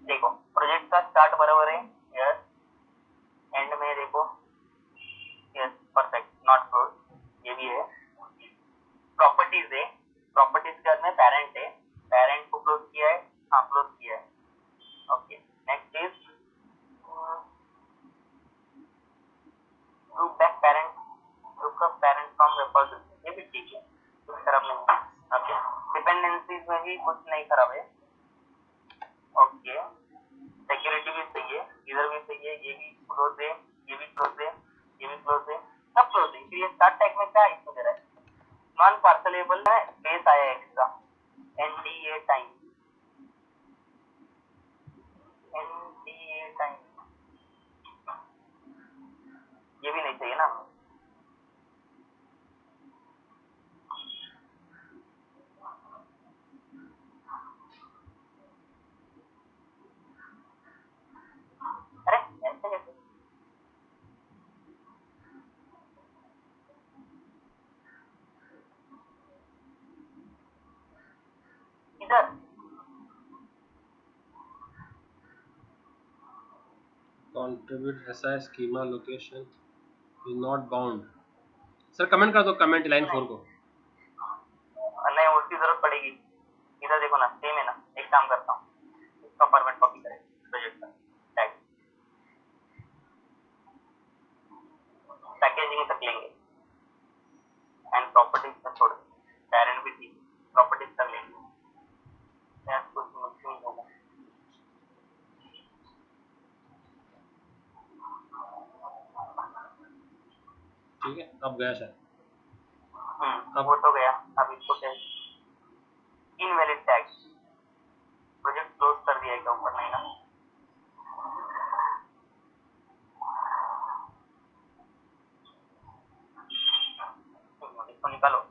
देखो प्रोजेक्ट का स्टार्ट बराबर है, यस। एंड में देखो, यस परफेक्ट, नॉट क्लोज, ये भी है। प्रॉपर्टीज है, प्रॉपर्टीज के बाद में पेरेंट है, पेरेंट को क्लोज किया है, हाँ क्लोज किया है। Okay next is group back parent, group का पेरेंट फ्रॉम रिपोजिटरी, ये भी ठीक है, कुछ खराब नहीं है। ओके डिपेंडेंसीज में भी कुछ नहीं खराब है। ओके सिक्योरिटी भी सही है, इधर भी सही है, ये भी क्लोज है, ये भी क्लोज है, ये भी क्लोज है, सब क्लोज है। फिर ये स्टार्ट टैग में क्या इशू दे रहा है? नॉन पार्सलेबल है, स्पेस आया extra, NDA time, NDA time, ये भी नहीं चाहिए ना। अरे ऐसे कैसे? इधर कंट्रीब्यूट ऐसा schema location is not bound. Sir comment कर दो, कमेंट लाइन 4 को। नहीं उसकी जरूरत पड़ेगी। इधर देखो ना सेम है ना, एक काम करता हूँ, इसका फॉर्मेट कॉपी करें प्रोजेक्ट का टैग, पैकेजिंग तक लेंगे एंड प्रॉपर्टीज तक छोड़, पेरेंट भी ठीक, प्रॉपर्टीज तक लेंगे, कुछ मुश्किल होगा। ठीक है अब गया सर। अब वो तो गया, अब इसको इनवैलिड टैग, प्रोजेक्ट क्लोज कर दिया है ऊपर नहीं ना। इसको निकालो।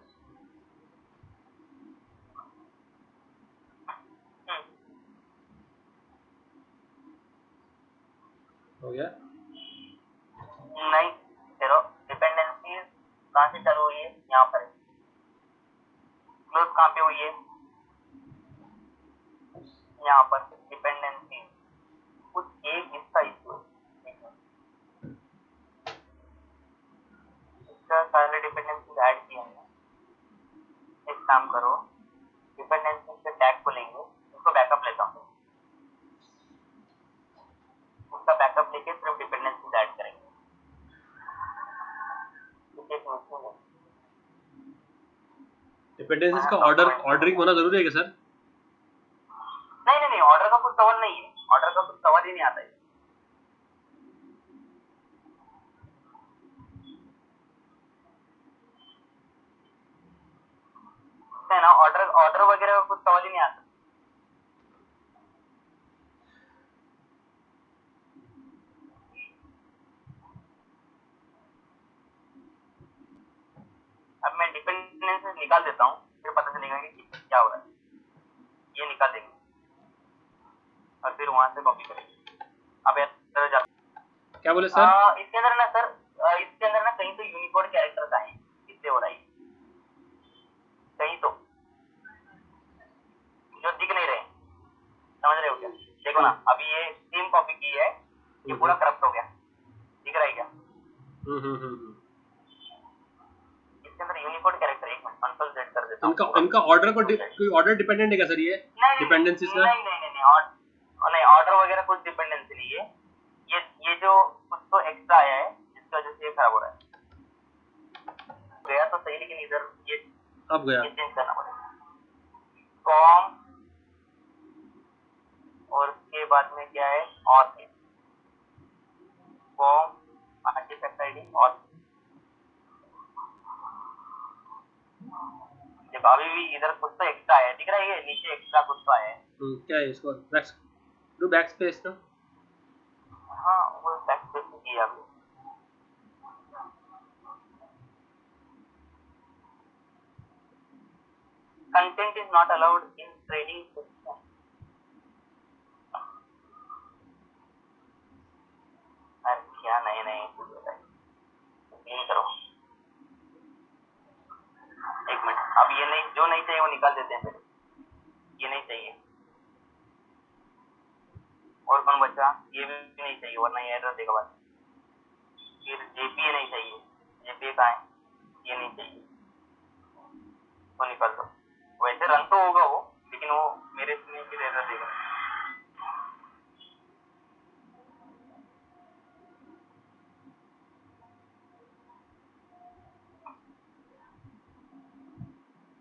हो गया? नहीं, चलो डिपेंडेंसी कहाँ से चालू हुई है? यहाँ पर क्लोज कहाँ पे हुई है? यहाँ पर डिपेंडेंसी कुछ एक इसका इशू है, इसका सारे डिपेंडेंसी ऐड किए हैं। एक काम करो, डिपेंडेंसी के टैग को लेंगे, उसको बैकअप लेता हूँ, उसका बैकअप लेके सिर्फ डिपेंडेंसी ऐड करेंगे। डिपेंडेंसीज का ऑर्डरिंग होना जरूरी है क्या सर? नहीं, ऑर्डर का कुछ सवाल नहीं है, ऑर्डर का कुछ सवाल ही नहीं आता है। है ना, ऑर्डर वगैरह का कुछ सवाल ही नहीं आता। अब मैं डिपेंडेंसी निकाल देता हूँ, फिर पता चलेगा कि क्या हो रहा है। ये निकाल देंगे और फिर वहां से कॉपी करेंगे। अब क्या बोले सर? इसके अंदर ना सर, इसके अंदर ना कहीं तो यूनिकोड कैरेक्टर्स आए, इससे हो रहा है कहीं तो जो दिख नहीं रहे, समझ रहे हो क्या? देखो ना, अभी ये सेम कॉपी की है, ये पूरा करप्ट हो गया, दिख रहा है क्या? इसके अंदर यूनिकोड कैरेक्टर, एक मिनट कंट्रोल जेड कर देता हूं। इनका ऑर्डर को कोई ऑर्डर डिपेंडेंट है क्या सर? ये डिपेंडेंसीज का नहीं, ऑर्डर वगैरह कुछ डिपेंडेंसी नहीं है। ये जो कुछ तो एक्स्ट्रा आया है जिसकी वजह से ये खराब हो रहा है। गया तो सही, लेकिन इधर ये अब गया, ये चेंज करना पड़ेगा। कॉम और उसके बाद में क्या है? और है कॉम आर्टिफैक्ट आईडी और देखो अभी भी इधर कुछ तो एक्स्ट्रा है, दिख रहा है? ये नीचे एक्स्ट्रा कुछ तो आया है। क्या है इसको? बैक स्पेस ना? हाँ, वो बैक स्पेस किया अभी। Content is not allowed in trading system. क्या नहीं कुछ होता है, क्लीन करो। एक मिनट, अब ये नहीं, जो नहीं चाहिए वो निकाल देते हैं पहले। ये नहीं चाहिए, और कौन बचा? ये भी नहीं चाहिए वरना ये एरर देगा बाद। फिर जेपीए नहीं चाहिए, जेपीए कहाँ है? ये नहीं चाहिए, वो निकाल दो। वैसे रन तो होगा वो, लेकिन वो मेरे इसमें फिर एरर देगा।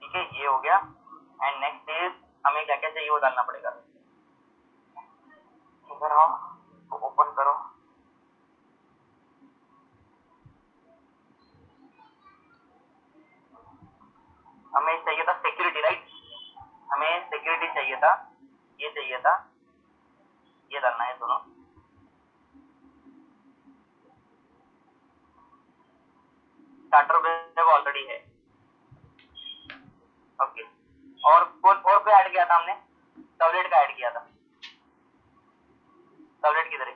ठीक है, ये हो गया। एंड नेक्स्ट इज हमें क्या क्या चाहिए वो डालना पड़ेगा। इधर आओ, तो ओपन करो। हमें चाहिए था सिक्योरिटी, राइट? हमें सिक्योरिटी चाहिए था, ये चाहिए था, ये डालना है दोनों। स्टार्टर वेब ऑलरेडी है, ओके। और कोई ऐड किया था हमने? टॉयलेट का ऐड किया था। टॉयलेट किधर है?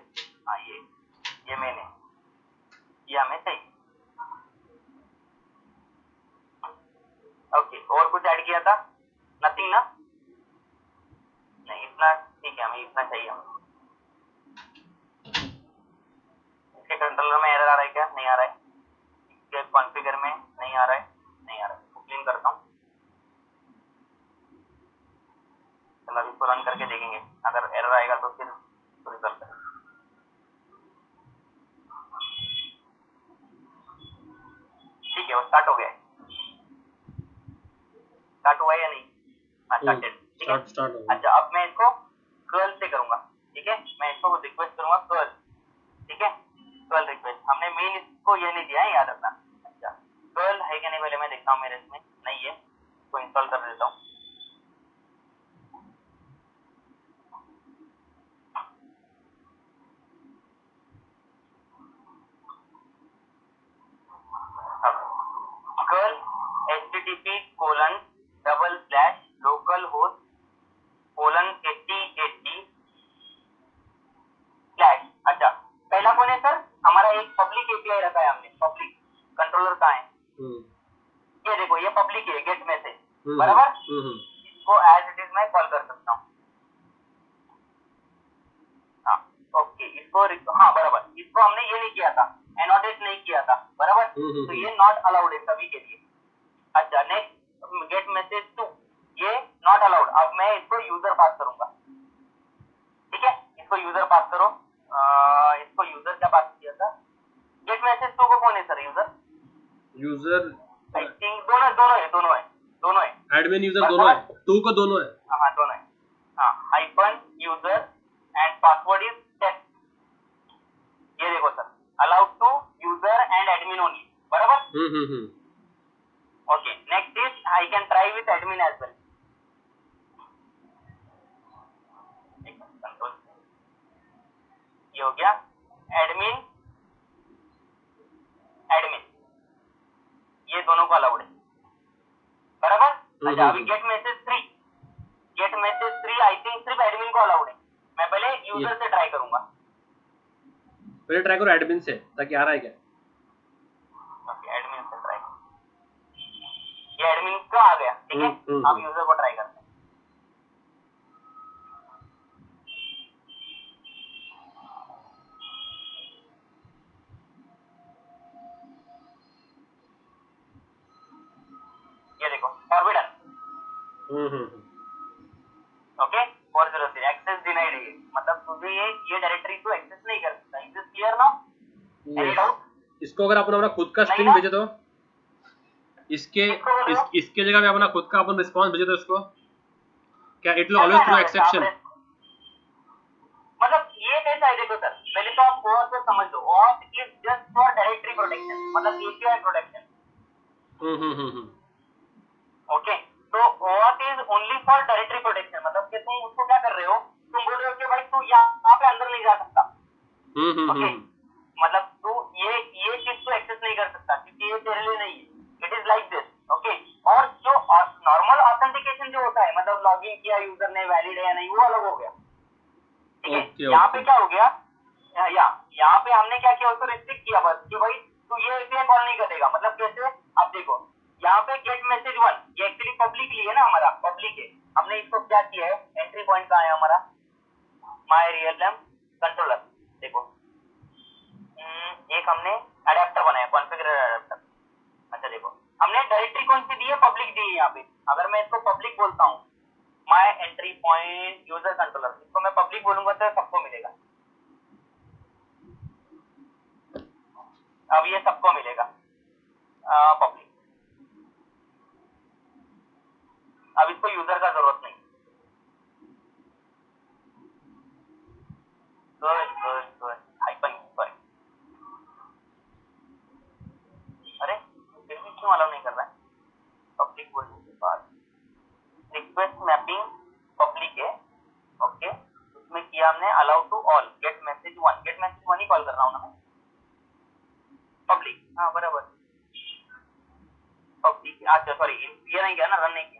हाँ, ये मैंने, ये हमें चाहिए, ओके। और कुछ ऐड किया था? नथिंग ना? नहीं, इतना ठीक है, हमें इतना चाहिए। इसके कंट्रोलर में एरर आ रहा है क्या? नहीं आ रहा है। इसके कॉन्फ़िगर में नहीं आ रहा है, नहीं आ रहा है। क्लीन करता हूँ, चलो इसको रन करके देखेंगे, अगर एरर आएगा तो फिर रिजल्ट है। ठीक है, वो स्टार्ट हो गया है। स्टार्ट हुआ है या नहीं? हाँ, स्टार्टेड। ठीक है, स्टार्ट हो गया। अच्छा, अब मैं इसको कर्ल से करूंगा, ठीक है? मैं इसको रिक्वेस्ट करूंगा कर्ल, ठीक है? कर्ल रिक्वेस्ट, हमने मेन इसको ये नहीं दिया है, याद रखना। अच्छा, कर्ल है क्या नहीं पहले मैं देखता हूँ, मेरे इसमें नहीं है, इसको इंस्टॉल कर देता हूँ। कर्ल http://localhost:8080/ अच्छा, पहला बराबर, इसको एज इट इज मैं कॉल कर सकता हूँ। हाँ ओके, इसको हाँ बराबर, इसको हमने ये नहीं किया था, एनोटेट नहीं किया था, बराबर, तो ये नॉट अलाउड है सभी के लिए। अच्छा नेक्स्ट गेट मैसेज टू, ये नॉट अलाउड। अब मैं इसको यूजर पास करूंगा, ठीक है, इसको यूजर पास करो। इसको यूजर क्या पास किया था, गेट मैसेज टू को कौन है sir user? User I think दोनों है एडमिन यूजर दोनों है, टू को दोनों है। हाँ दोनों है, हाँ hyphen user and password is test. ये देखो sir, allowed to user and admin only, बराबर। Okay next is I can try with admin as well. Control ये हो गया, एडमिन एडमिन ये दोनों को अलाउड है, बराबर। अच्छा अभी गेट मैसेज 3 आई थिंक सिर्फ एडमिन को अलाउड है। मैं पहले यूजर से ट्राई करूंगा, पहले ट्राई करो एडमिन से, ताकि आ रहा है क्या। ओके एडमिन से ट्राई, ये एडमिन का आ गया, ठीक है। अब यूजर को ट्राई करते हैं। ये देखो फॉरबिडन, ओके 403 एक्सेस डिनाइड है, मतलब तुझे ये डायरेक्टरी को एक्सेस नहीं कर सकता। Is this clear now? Any doubt? इसको अगर अपन अपना खुद का स्ट्रिंग भेजे तो इसके जगह पे अपना खुद का अपन रिस्पांस भेजे तो इसको क्या it will always throw exception? मतलब ये कैसा है देखो सर, पहले तो आप OAuth को समझ लो। OAuth is just for directory protection, मतलब API प्रोटेक्शन। ओके तो OAuth is only for directory protection, मतलब कि तुम उसको क्या कर रहे हो, तुम बोल रहे हो कि भाई तू यहाँ पे अंदर नहीं जा सकता। ओके मतलब तू ये चीज तो एक्सेस नहीं कर सकता क्योंकि ये तेरे लिए नहीं है। It is like this, okay. और जो नॉर्मल ऑथेंटिकेशन जो होता है, मतलब लॉगिन किया यूजर ने, वैलिड है या नहीं, वो अलग हो गया, ठीक है। यहाँ पे क्या हो गया, यहाँ पे हमने क्या किया, उसको रिस्ट्रिक्ट किया बस कि भाई तू ये API कॉल नहीं करेगा। मतलब कैसे, आप देखो यहाँ पे गेट मैसेज 1 ये एक्चुअली पब्लिकली है ना, हमारा पब्लिक है। हमने इसको क्या किया है, एंट्री पॉइंट कहाँ है हमारा, माय रियल कंट्रोलर। देखो एक हमने अडेप्टर बनाया, कॉन्फ़िगर अडेप्टर। अच्छा देखो हमने डायरेक्टरी कौन सी दी है, पब्लिक दी है यहाँ पे। अगर मैं इसको पब्लिक बोलता हूँ, my entry point user controller, इसको मैं पब्लिक बोलूंगा तो सबको मिलेगा। अब ये सबको मिलेगा पब्लिक। अब इसको यूजर का जरूरत नहीं। गुड हाइपन, सॉरी, अरे फिर भी क्यों अलाउ नहीं कर रहा है? पब्लिक बोलने के बाद रिक्वेस्ट मैपिंग पब्लिक है, ओके। उसमें किया हमने allow to all, get message 1 ही कॉल कर रहा हूँ ना मैं, पब्लिक, हाँ बराबर पब्लिक। अच्छा सॉरी ये नहीं किया ना, रन नहीं किया।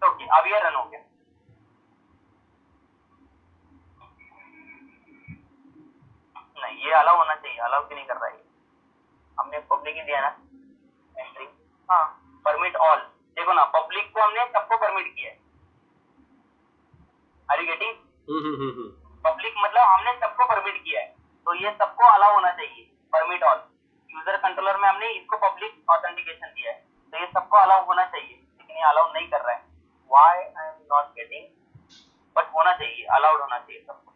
ओके अब ये रन हो गया। नहीं ये अलाउ होना चाहिए, अलाउ क्यों नहीं कर रहा है? हमने पब्लिक ही दिया ना एंट्री, हाँ परमिट ऑल। देखो ना पब्लिक को हमने सबको परमिट किया है। Are you getting? पब्लिक मतलब हमने सबको परमिट किया है, तो ये सबको अलाउ होना चाहिए, परमिट ऑल। यूजर कंट्रोलर में हमने इसको पब्लिक ऑथेंटिकेशन दिया है, तो ये सबको अलाउ होना चाहिए, लेकिन ये अलाउ नहीं कर रहा है। Why I am not getting, but होना चाहिए, अलाउड होना चाहिए सबको।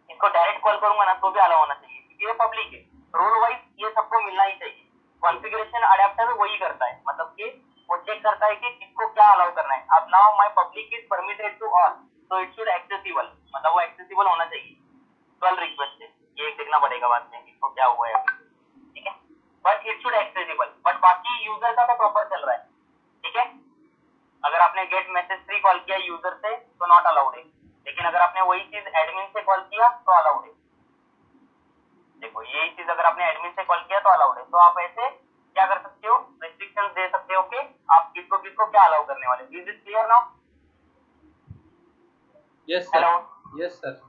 इसको डायरेक्ट कॉल करूंगा ना तो भी अलाउ होना चाहिए क्योंकि ये पब्लिक है। रोल वाइज ये सबको मिलना ही चाहिए। कॉन्फ़िगरेशन अडेप्टर वही करता है, मतलब कि वो चेक करता है कि किसको क्या अलाउ करना है। अब now my public is permitted to all, तो इट शुड एक्सेसिबल, मतलब वो एक्सेसिबल होना चाहिए 12 रिक्वेस्ट से। ये देखना पड़ेगा बाद में इसको क्या हुआ है, ठीक है, but it should accessible. But बाकी यूजर का तो प्रॉपर चल रहा है, ठीक है। अगर आपने गेट मैसेज 3 कॉल किया यूजर से तो नॉट अलाउड है, लेकिन अगर आपने वही चीज एडमिन से कॉल किया तो अलाउड है। देखो यही चीज अगर आपने एडमिन से कॉल किया तो अलाउड है। तो आप ऐसे क्या कर सकते हो, रिस्ट्रिक्शंस दे सकते हो कि आप किसको किसको क्या अलाउ करने वाले। Is it clear now? Yes sir, hello, yes sir.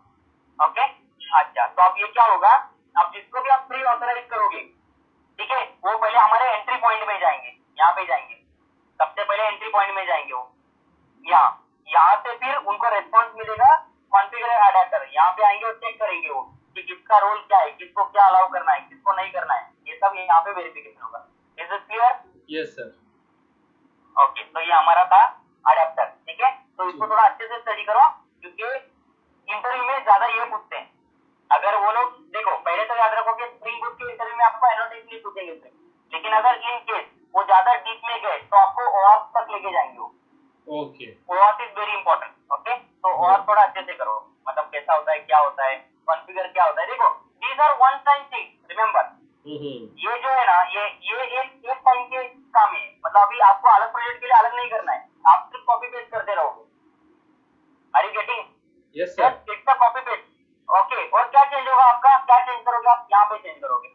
Okay. अच्छा, तो अब ये क्या होगा, अब जिसको भी आप प्री ऑथराइज करोगे, ठीक है, वो पहले हमारे एंट्री पॉइंट में जाएंगे, यहाँ पे जाएंगे, सबसे पहले एंट्री पॉइंट में जाएंगे वो, यहाँ से फिर उनको रेस्पॉन्स मिलेगा कॉन्फ़िगर अडैप्टर, यहाँ पे आएंगे और चेक करेंगे वो कि किसका रोल क्या है, किसको क्या अलाउ करना है, किसको नहीं करना है, ये सब यहाँ पे वेरिफिकेशन होगा। Is it clear? Yes sir. Okay, तो ये हमारा था अडैप्टर, ठीक है। तो इसको थोड़ा अच्छे से स्टडी करो, क्योंकि इंटरव्यू में ज्यादा ये पूछते हैं। अगर वो लोग देखो, पहले तो याद रखो कि स्प्रिंग बूट के इंटरव्यू में आपको एनोटेशन नहीं पूछेंगे, लेकिन अगर इन केस वो ज्यादा डीप में गए तो आपको ओआरएफ तक लेके जाएंगे वो। Okay, ORF is very important. Okay, तो ओआरएफ थोड़ा अच्छे से करो, मतलब कैसा होता है, क्या होता है, कॉन्फ़िगर क्या होता है। देखो, these are one time thing, remember. ये जो है ना, ये एक टाइम के काम है, मतलब अभी आपको अलग प्रोजेक्ट के लिए अलग नहीं करना है, आप सिर्फ कॉपी पेस्ट करते रहोगे। Are you getting? Yes sir. It's a copy paste. Okay, और क्या चेंज होगा आपका, क्या चेंज करोगे आप, यहाँ पे चेंज करोगे।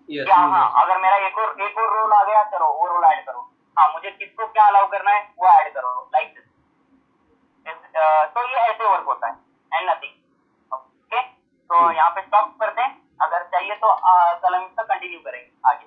यस, हाँ, अगर मेरा एक और रोल आ गया, चलो वो रोल ऐड करो। हाँ, मुझे किसको क्या अलाउ करना है वो ऐड करो, लाइक दिस। तो ये ऐसे वर्क होता है एंड नथिंग। ओके, तो यहाँ पे स्टॉप करते हैं, अगर चाहिए तो कल हम इसका कंटिन्यू करेंगे आगे।